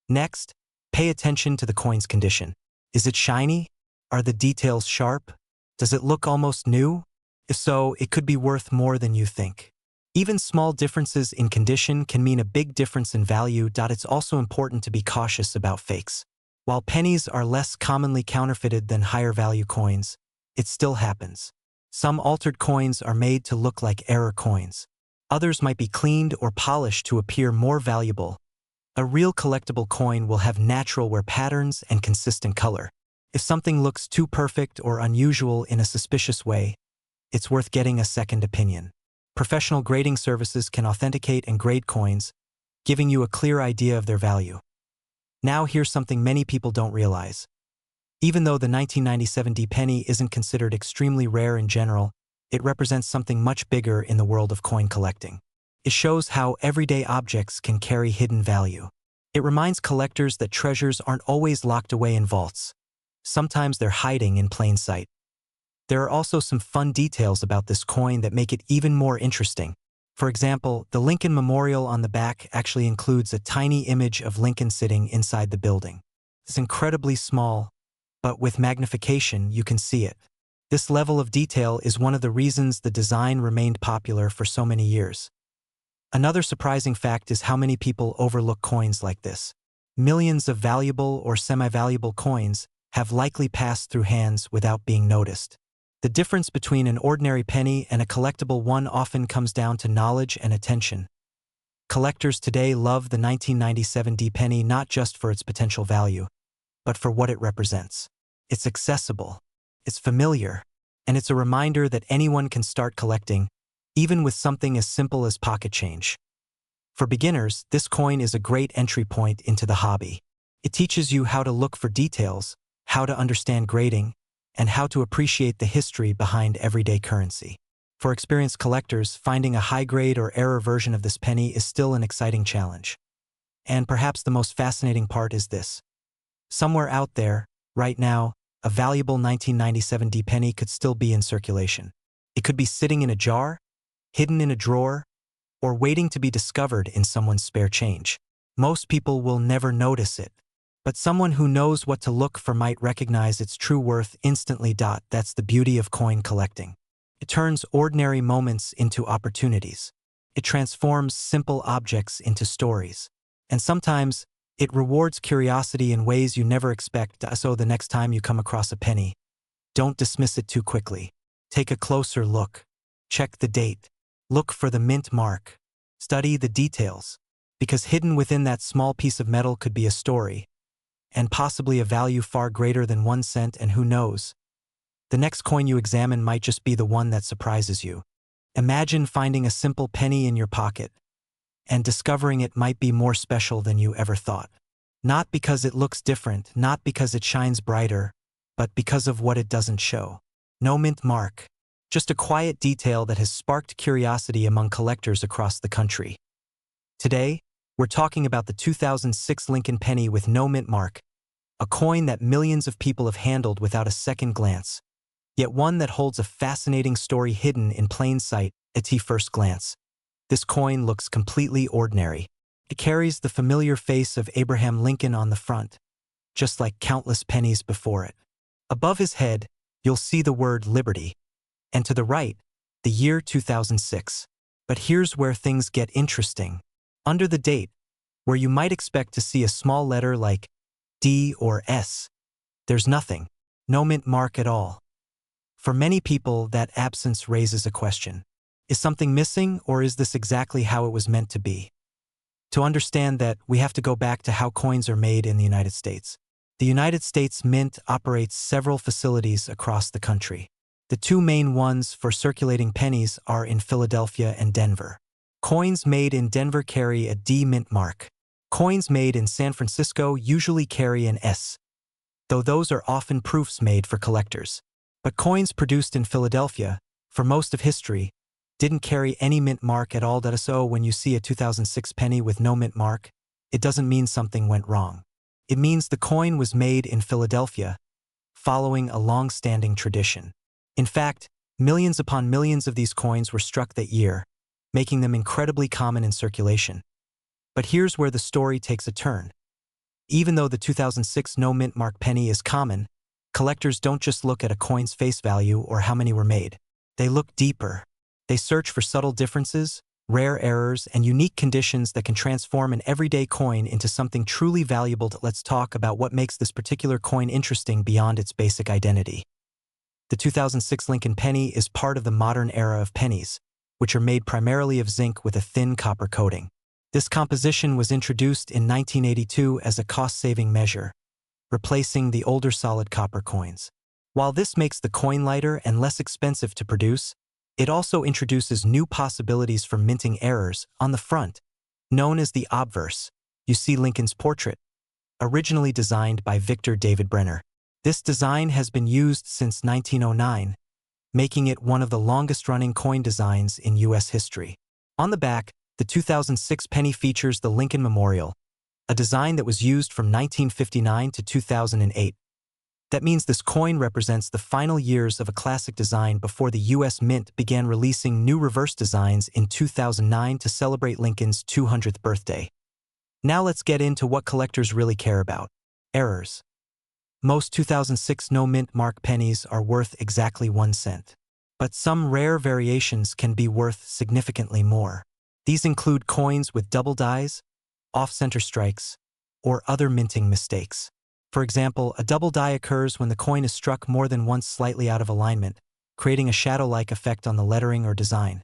Next, pay attention to the coin's condition. Is it shiny? Are the details sharp? Does it look almost new? If so, it could be worth more than you think. Even small differences in condition can mean a big difference in value. It's also important to be cautious about fakes. While pennies are less commonly counterfeited than higher value coins, it still happens. Some altered coins are made to look like error coins. Others might be cleaned or polished to appear more valuable. A real collectible coin will have natural wear patterns and consistent color. If something looks too perfect or unusual in a suspicious way, it's worth getting a second opinion. Professional grading services can authenticate and grade coins, giving you a clear idea of their value. Now here's something many people don't realize. Even though the 1997 D penny isn't considered extremely rare in general, it represents something much bigger in the world of coin collecting. It shows how everyday objects can carry hidden value. It reminds collectors that treasures aren't always locked away in vaults. Sometimes they're hiding in plain sight. There are also some fun details about this coin that make it even more interesting. For example, the Lincoln Memorial on the back actually includes a tiny image of Lincoln sitting inside the building. It's incredibly small, but with magnification you can see it. This level of detail is one of the reasons the design remained popular for so many years. Another surprising fact is how many people overlook coins like this. Millions of valuable or semi-valuable coins have likely passed through hands without being noticed. The difference between an ordinary penny and a collectible one often comes down to knowledge and attention. Collectors today love the 1997 D penny not just for its potential value, but for what it represents. It's accessible, it's familiar, and it's a reminder that anyone can start collecting, even with something as simple as pocket change. For beginners, this coin is a great entry point into the hobby. It teaches you how to look for details, how to understand grading, and how to appreciate the history behind everyday currency. For experienced collectors, finding a high-grade or error version of this penny is still an exciting challenge. And perhaps the most fascinating part is this. Somewhere out there, right now, a valuable 1997 D penny could still be in circulation. It could be sitting in a jar, hidden in a drawer, or waiting to be discovered in someone's spare change. Most people will never notice it, but someone who knows what to look for might recognize its true worth instantly. That's the beauty of coin collecting. It turns ordinary moments into opportunities. It transforms simple objects into stories. And sometimes, it rewards curiosity in ways you never expect. So the next time you come across a penny, don't dismiss it too quickly. Take a closer look. Check the date. Look for the mint mark. Study the details. Because hidden within that small piece of metal could be a story, and possibly a value far greater than 1 cent, and who knows? The next coin you examine might just be the one that surprises you. Imagine finding a simple penny in your pocket, and discovering it might be more special than you ever thought. Not because it looks different, not because it shines brighter, but because of what it doesn't show. No mint mark. Just a quiet detail that has sparked curiosity among collectors across the country. Today, we're talking about the 2006 Lincoln penny with no mint mark, a coin that millions of people have handled without a second glance, yet one that holds a fascinating story hidden in plain sight at first glance. This coin looks completely ordinary. It carries the familiar face of Abraham Lincoln on the front, just like countless pennies before it. Above his head, you'll see the word Liberty, and to the right, the year 2006. But here's where things get interesting. Under the date, where you might expect to see a small letter like D or S, there's nothing, no mint mark at all. For many people, that absence raises a question. Is something missing, or is this exactly how it was meant to be? To understand that, we have to go back to how coins are made in the United States. The United States Mint operates several facilities across the country. The two main ones for circulating pennies are in Philadelphia and Denver. Coins made in Denver carry a D mint mark. Coins made in San Francisco usually carry an S, though those are often proofs made for collectors. But coins produced in Philadelphia, for most of history, didn't carry any mint mark at all. So when you see a 2006 penny with no mint mark, it doesn't mean something went wrong. It means the coin was made in Philadelphia, following a long-standing tradition. In fact, millions upon millions of these coins were struck that year, making them incredibly common in circulation. But here's where the story takes a turn. Even though the 2006 no mint mark penny is common, collectors don't just look at a coin's face value or how many were made. They look deeper. They search for subtle differences, rare errors, and unique conditions that can transform an everyday coin into something truly valuable. Let's talk about what makes this particular coin interesting beyond its basic identity. The 2006 Lincoln penny is part of the modern era of pennies, which are made primarily of zinc with a thin copper coating. This composition was introduced in 1982 as a cost-saving measure, replacing the older solid copper coins. While this makes the coin lighter and less expensive to produce, It also introduces new possibilities for minting errors. On the front, known as the obverse, you see Lincoln's portrait, originally designed by Victor David Brenner. This design has been used since 1909, making it one of the longest-running coin designs in U.S. history. On the back, the 2006 penny features the Lincoln Memorial, a design that was used from 1959 to 2008. That means this coin represents the final years of a classic design before the U.S. Mint began releasing new reverse designs in 2009 to celebrate Lincoln's 200th birthday. Now let's get into what collectors really care about: errors. Most 2006 no-mint mark pennies are worth exactly 1 cent. But some rare variations can be worth significantly more. These include coins with double dies, off-center strikes, or other minting mistakes. For example, a double die occurs when the coin is struck more than once slightly out of alignment, creating a shadow-like effect on the lettering or design.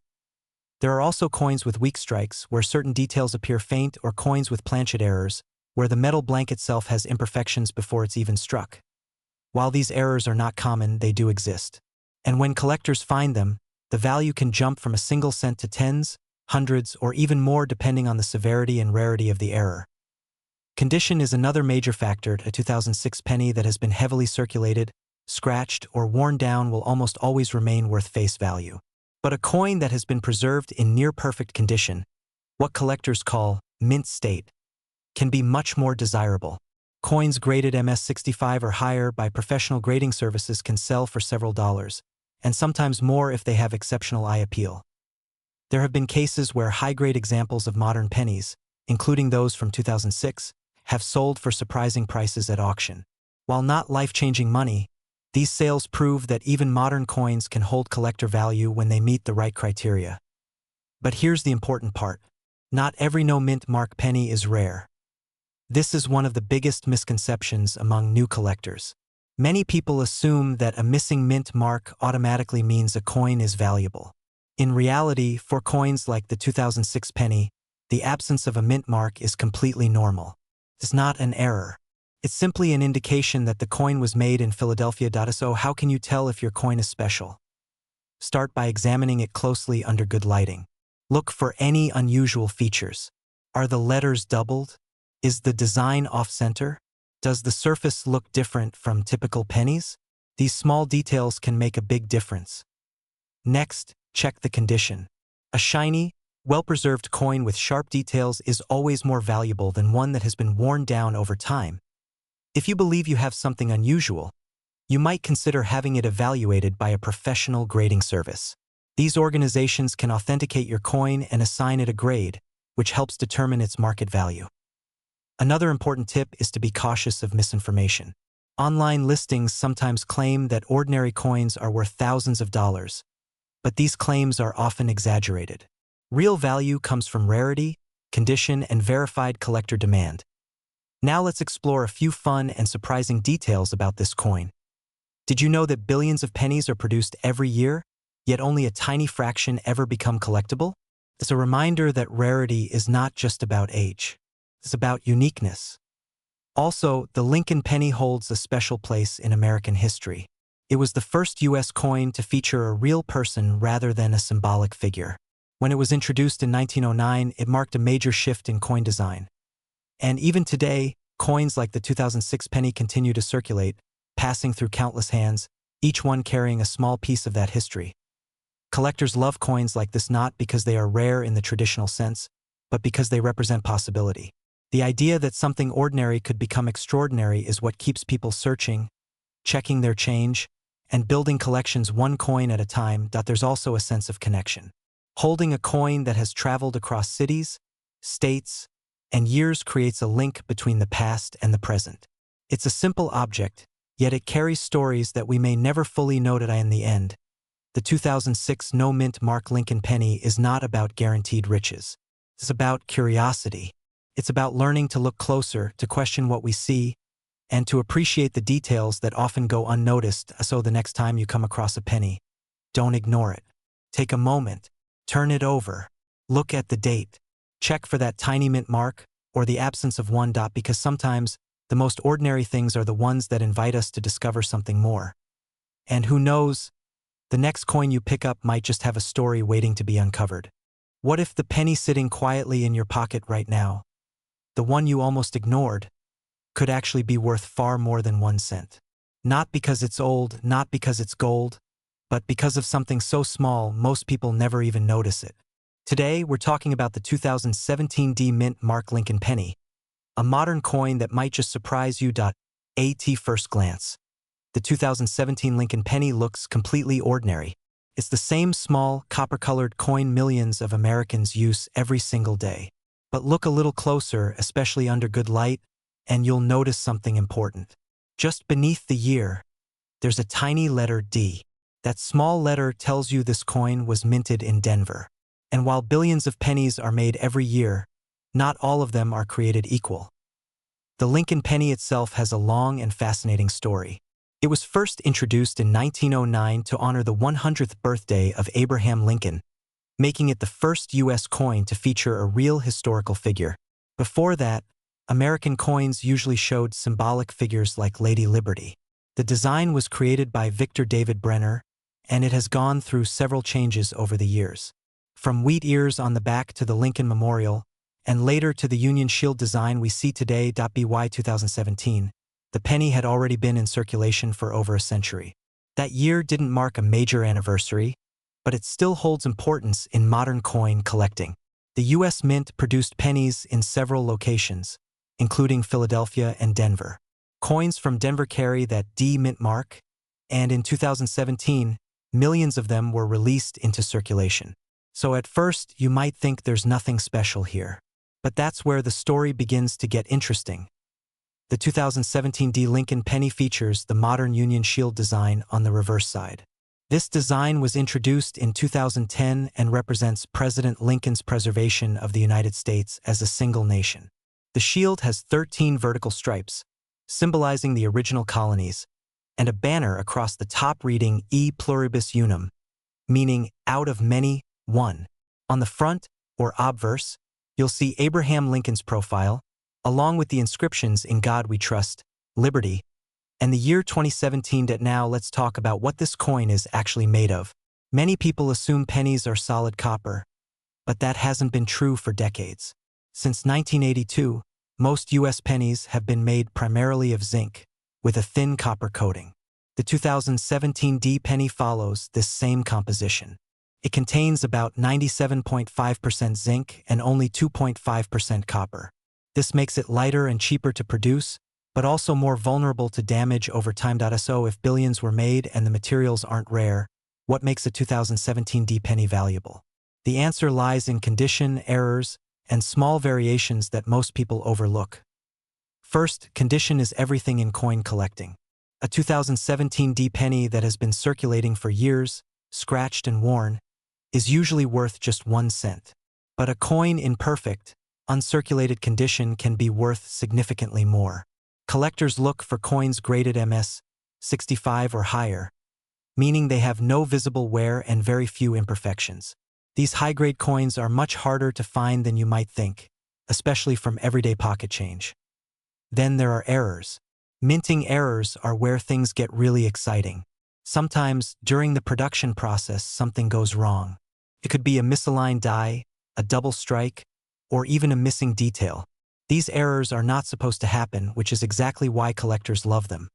There are also coins with weak strikes, where certain details appear faint, or coins with planchet errors, where the metal blank itself has imperfections before it's even struck. While these errors are not common, they do exist. And when collectors find them, the value can jump from a single cent to tens, hundreds, or even more depending on the severity and rarity of the error. Condition is another major factor. A 2006 penny that has been heavily circulated, scratched, or worn down will almost always remain worth face value. But a coin that has been preserved in near-perfect condition, what collectors call mint state, can be much more desirable. Coins graded MS-65 or higher by professional grading services can sell for several dollars, and sometimes more if they have exceptional eye appeal. There have been cases where high-grade examples of modern pennies, including those from 2006, have sold for surprising prices at auction. While not life-changing money, these sales prove that even modern coins can hold collector value when they meet the right criteria. But here's the important part: not every no-mint mark penny is rare. This is one of the biggest misconceptions among new collectors. Many people assume that a missing mint mark automatically means a coin is valuable. In reality, for coins like the 2006 penny, the absence of a mint mark is completely normal. It's not an error. It's simply an indication that the coin was made in Philadelphia. So how can you tell if your coin is special? Start by examining it closely under good lighting. Look for any unusual features. Are the letters doubled? Is the design off-center? Does the surface look different from typical pennies? These small details can make a big difference. Next, check the condition. A shiny, well-preserved coin with sharp details is always more valuable than one that has been worn down over time. If you believe you have something unusual, you might consider having it evaluated by a professional grading service. These organizations can authenticate your coin and assign it a grade, which helps determine its market value. Another important tip is to be cautious of misinformation. Online listings sometimes claim that ordinary coins are worth thousands of dollars, but these claims are often exaggerated. Real value comes from rarity, condition, and verified collector demand. Now let's explore a few fun and surprising details about this coin. Did you know that billions of pennies are produced every year, yet only a tiny fraction ever become collectible? It's a reminder that rarity is not just about age. It's about uniqueness. Also, the Lincoln penny holds a special place in American history. It was the first U.S. coin to feature a real person rather than a symbolic figure. When it was introduced in 1909, it marked a major shift in coin design. And even today, coins like the 2006 penny continue to circulate, passing through countless hands, each one carrying a small piece of that history. Collectors love coins like this not because they are rare in the traditional sense, but because they represent possibility. The idea that something ordinary could become extraordinary is what keeps people searching, checking their change, and building collections one coin at a time. There's also a sense of connection. Holding a coin that has traveled across cities, states, and years creates a link between the past and the present. It's a simple object, yet it carries stories that we may never fully know. In the end, the 2006 no-mint mark Lincoln penny is not about guaranteed riches. It's about curiosity. It's about learning to look closer, to question what we see, and to appreciate the details that often go unnoticed. So the next time you come across a penny, don't ignore it. Take a moment, turn it over, look at the date, check for that tiny mint mark or the absence of one. Because sometimes the most ordinary things are the ones that invite us to discover something more. And who knows, the next coin you pick up might just have a story waiting to be uncovered. What if the penny sitting quietly in your pocket right now, the one you almost ignored, could actually be worth far more than 1 cent? Not because it's old, not because it's gold, but because of something so small most people never even notice it. Today, we're talking about the 2017 D Mint Mark Lincoln Penny, a modern coin that might just surprise you. At first glance, the 2017 Lincoln Penny looks completely ordinary. It's the same small, copper-colored coin millions of Americans use every single day. But look a little closer, especially under good light, and you'll notice something important. Just beneath the year, there's a tiny letter D. That small letter tells you this coin was minted in Denver. And while billions of pennies are made every year, not all of them are created equal. The Lincoln penny itself has a long and fascinating story. It was first introduced in 1909 to honor the 100th birthday of Abraham Lincoln, making it the first U.S. coin to feature a real historical figure. Before that, American coins usually showed symbolic figures like Lady Liberty. The design was created by Victor David Brenner, and it has gone through several changes over the years. From wheat ears on the back to the Lincoln Memorial, and later to the Union Shield design we see today. By 2017, the penny had already been in circulation for over a century. That year didn't mark a major anniversary, but it still holds importance in modern coin collecting. The U.S. Mint produced pennies in several locations, including Philadelphia and Denver. Coins from Denver carry that D Mint mark, and in 2017, millions of them were released into circulation. So at first, you might think there's nothing special here. But that's where the story begins to get interesting. The 2017 D Lincoln Penny features the modern Union Shield design on the reverse side. This design was introduced in 2010 and represents President Lincoln's preservation of the United States as a single nation. The shield has 13 vertical stripes, symbolizing the original colonies, and a banner across the top reading E pluribus unum, meaning out of many, one. On the front, or obverse, you'll see Abraham Lincoln's profile, along with the inscriptions "In God We Trust," "Liberty," and the year 2017. Now let's talk about what this coin is actually made of. Many people assume pennies are solid copper, but that hasn't been true for decades. Since 1982, most U.S. pennies have been made primarily of zinc, with a thin copper coating. The 2017 D penny follows this same composition. It contains about 97.5% zinc and only 2.5% copper. This makes it lighter and cheaper to produce, but also more vulnerable to damage over time. So if billions were made and the materials aren't rare, what makes a 2017 D penny valuable? The answer lies in condition, errors, and small variations that most people overlook. First, condition is everything in coin collecting. A 2017 D penny that has been circulating for years, scratched and worn, is usually worth just 1 cent. But a coin in perfect, uncirculated condition can be worth significantly more. Collectors look for coins graded MS 65 or higher, meaning they have no visible wear and very few imperfections. These high-grade coins are much harder to find than you might think, especially from everyday pocket change. Then there are errors. Minting errors are where things get really exciting. Sometimes, during the production process, something goes wrong. It could be a misaligned die, a double strike, or even a missing detail. These errors are not supposed to happen, which is exactly why collectors love them.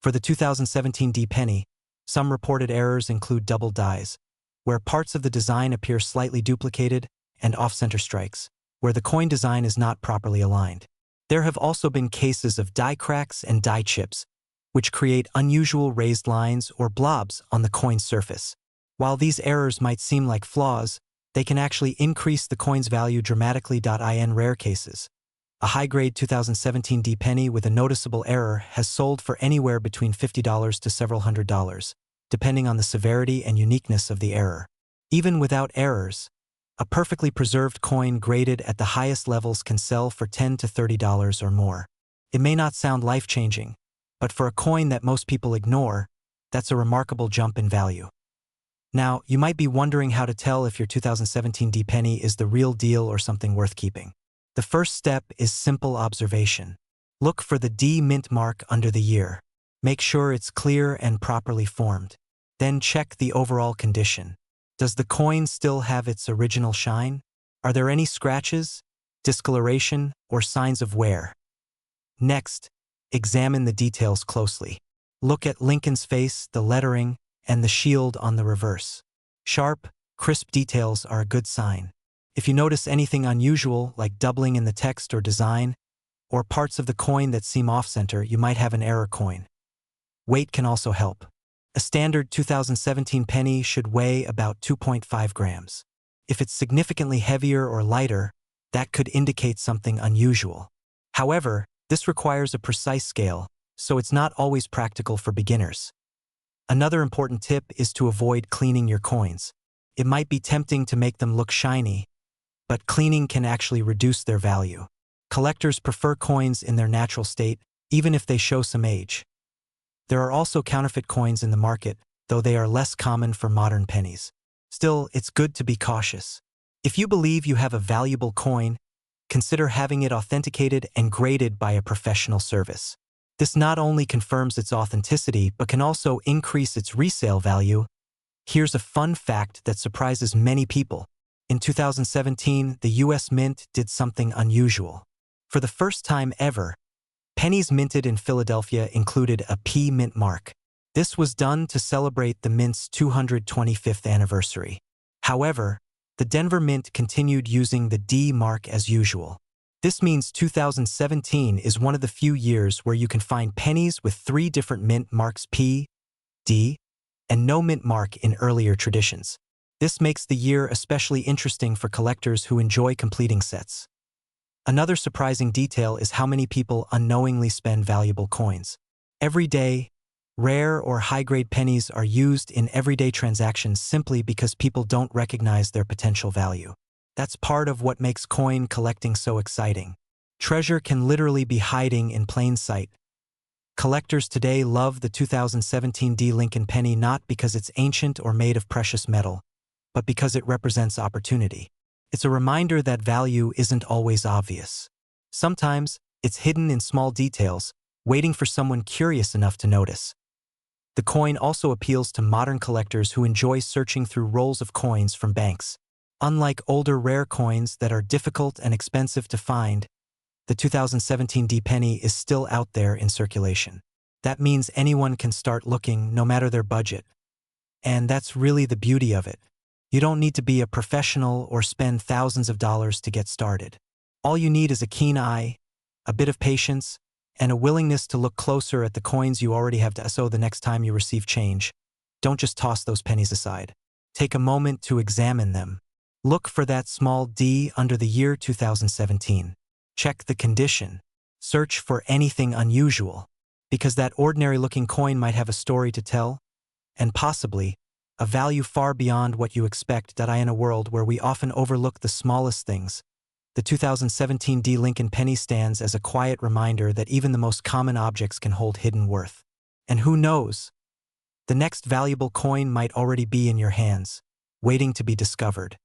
For the 2017 D penny, some reported errors include double dies, where parts of the design appear slightly duplicated, and off-center strikes, where the coin design is not properly aligned. There have also been cases of die cracks and die chips, which create unusual raised lines or blobs on the coin's surface. While these errors might seem like flaws, they can actually increase the coin's value dramatically. In rare cases, a high-grade 2017 D penny with a noticeable error has sold for anywhere between $50 to several $100s, depending on the severity and uniqueness of the error. Even without errors, a perfectly preserved coin graded at the highest levels can sell for $10 to $30 or more. It may not sound life-changing, but for a coin that most people ignore, that's a remarkable jump in value. Now, you might be wondering how to tell if your 2017 D penny is the real deal or something worth keeping. The first step is simple observation. Look for the D mint mark under the year. Make sure it's clear and properly formed. Then check the overall condition. Does the coin still have its original shine? Are there any scratches, discoloration, or signs of wear? Next, examine the details closely. Look at Lincoln's face, the lettering, and the shield on the reverse. Sharp, crisp details are a good sign. If you notice anything unusual, like doubling in the text or design, or parts of the coin that seem off-center, you might have an error coin. Weight can also help. A standard 2017 penny should weigh about 2.5 grams. If it's significantly heavier or lighter, that could indicate something unusual. However, this requires a precise scale, so it's not always practical for beginners. Another important tip is to avoid cleaning your coins. It might be tempting to make them look shiny, but cleaning can actually reduce their value. Collectors prefer coins in their natural state, even if they show some age. There are also counterfeit coins in the market, though they are less common for modern pennies. Still, it's good to be cautious. If you believe you have a valuable coin, consider having it authenticated and graded by a professional service. This not only confirms its authenticity, but can also increase its resale value. Here's a fun fact that surprises many people. In 2017, the US Mint did something unusual. For the first time ever, pennies minted in Philadelphia included a P mint mark. This was done to celebrate the mint's 225th anniversary. However, the Denver Mint continued using the D mark as usual. This means 2017 is one of the few years where you can find pennies with 3 different mint marks, P, D, and no mint mark in earlier traditions. This makes the year especially interesting for collectors who enjoy completing sets. Another surprising detail is how many people unknowingly spend valuable coins. Every day, rare or high-grade pennies are used in everyday transactions simply because people don't recognize their potential value. That's part of what makes coin collecting so exciting. Treasure can literally be hiding in plain sight. Collectors today love the 2017 Lincoln penny not because it's ancient or made of precious metal, but because it represents opportunity. It's a reminder that value isn't always obvious. Sometimes, it's hidden in small details, waiting for someone curious enough to notice. The coin also appeals to modern collectors who enjoy searching through rolls of coins from banks. Unlike older rare coins that are difficult and expensive to find, the 2017 penny is still out there in circulation. That means anyone can start looking, no matter their budget. And that's really the beauty of it. You don't need to be a professional or spend thousands of dollars to get started. All you need is a keen eye, a bit of patience, and a willingness to look closer at the coins you already have. So the next time you receive change, don't just toss those pennies aside. Take a moment to examine them. Look for that small D under the year 2017. Check the condition. Search for anything unusual, because that ordinary-looking coin might have a story to tell, and possibly a value far beyond what you expect. In a world where we often overlook the smallest things, the 2017 Lincoln penny stands as a quiet reminder that even the most common objects can hold hidden worth. And who knows? The next valuable coin might already be in your hands, waiting to be discovered.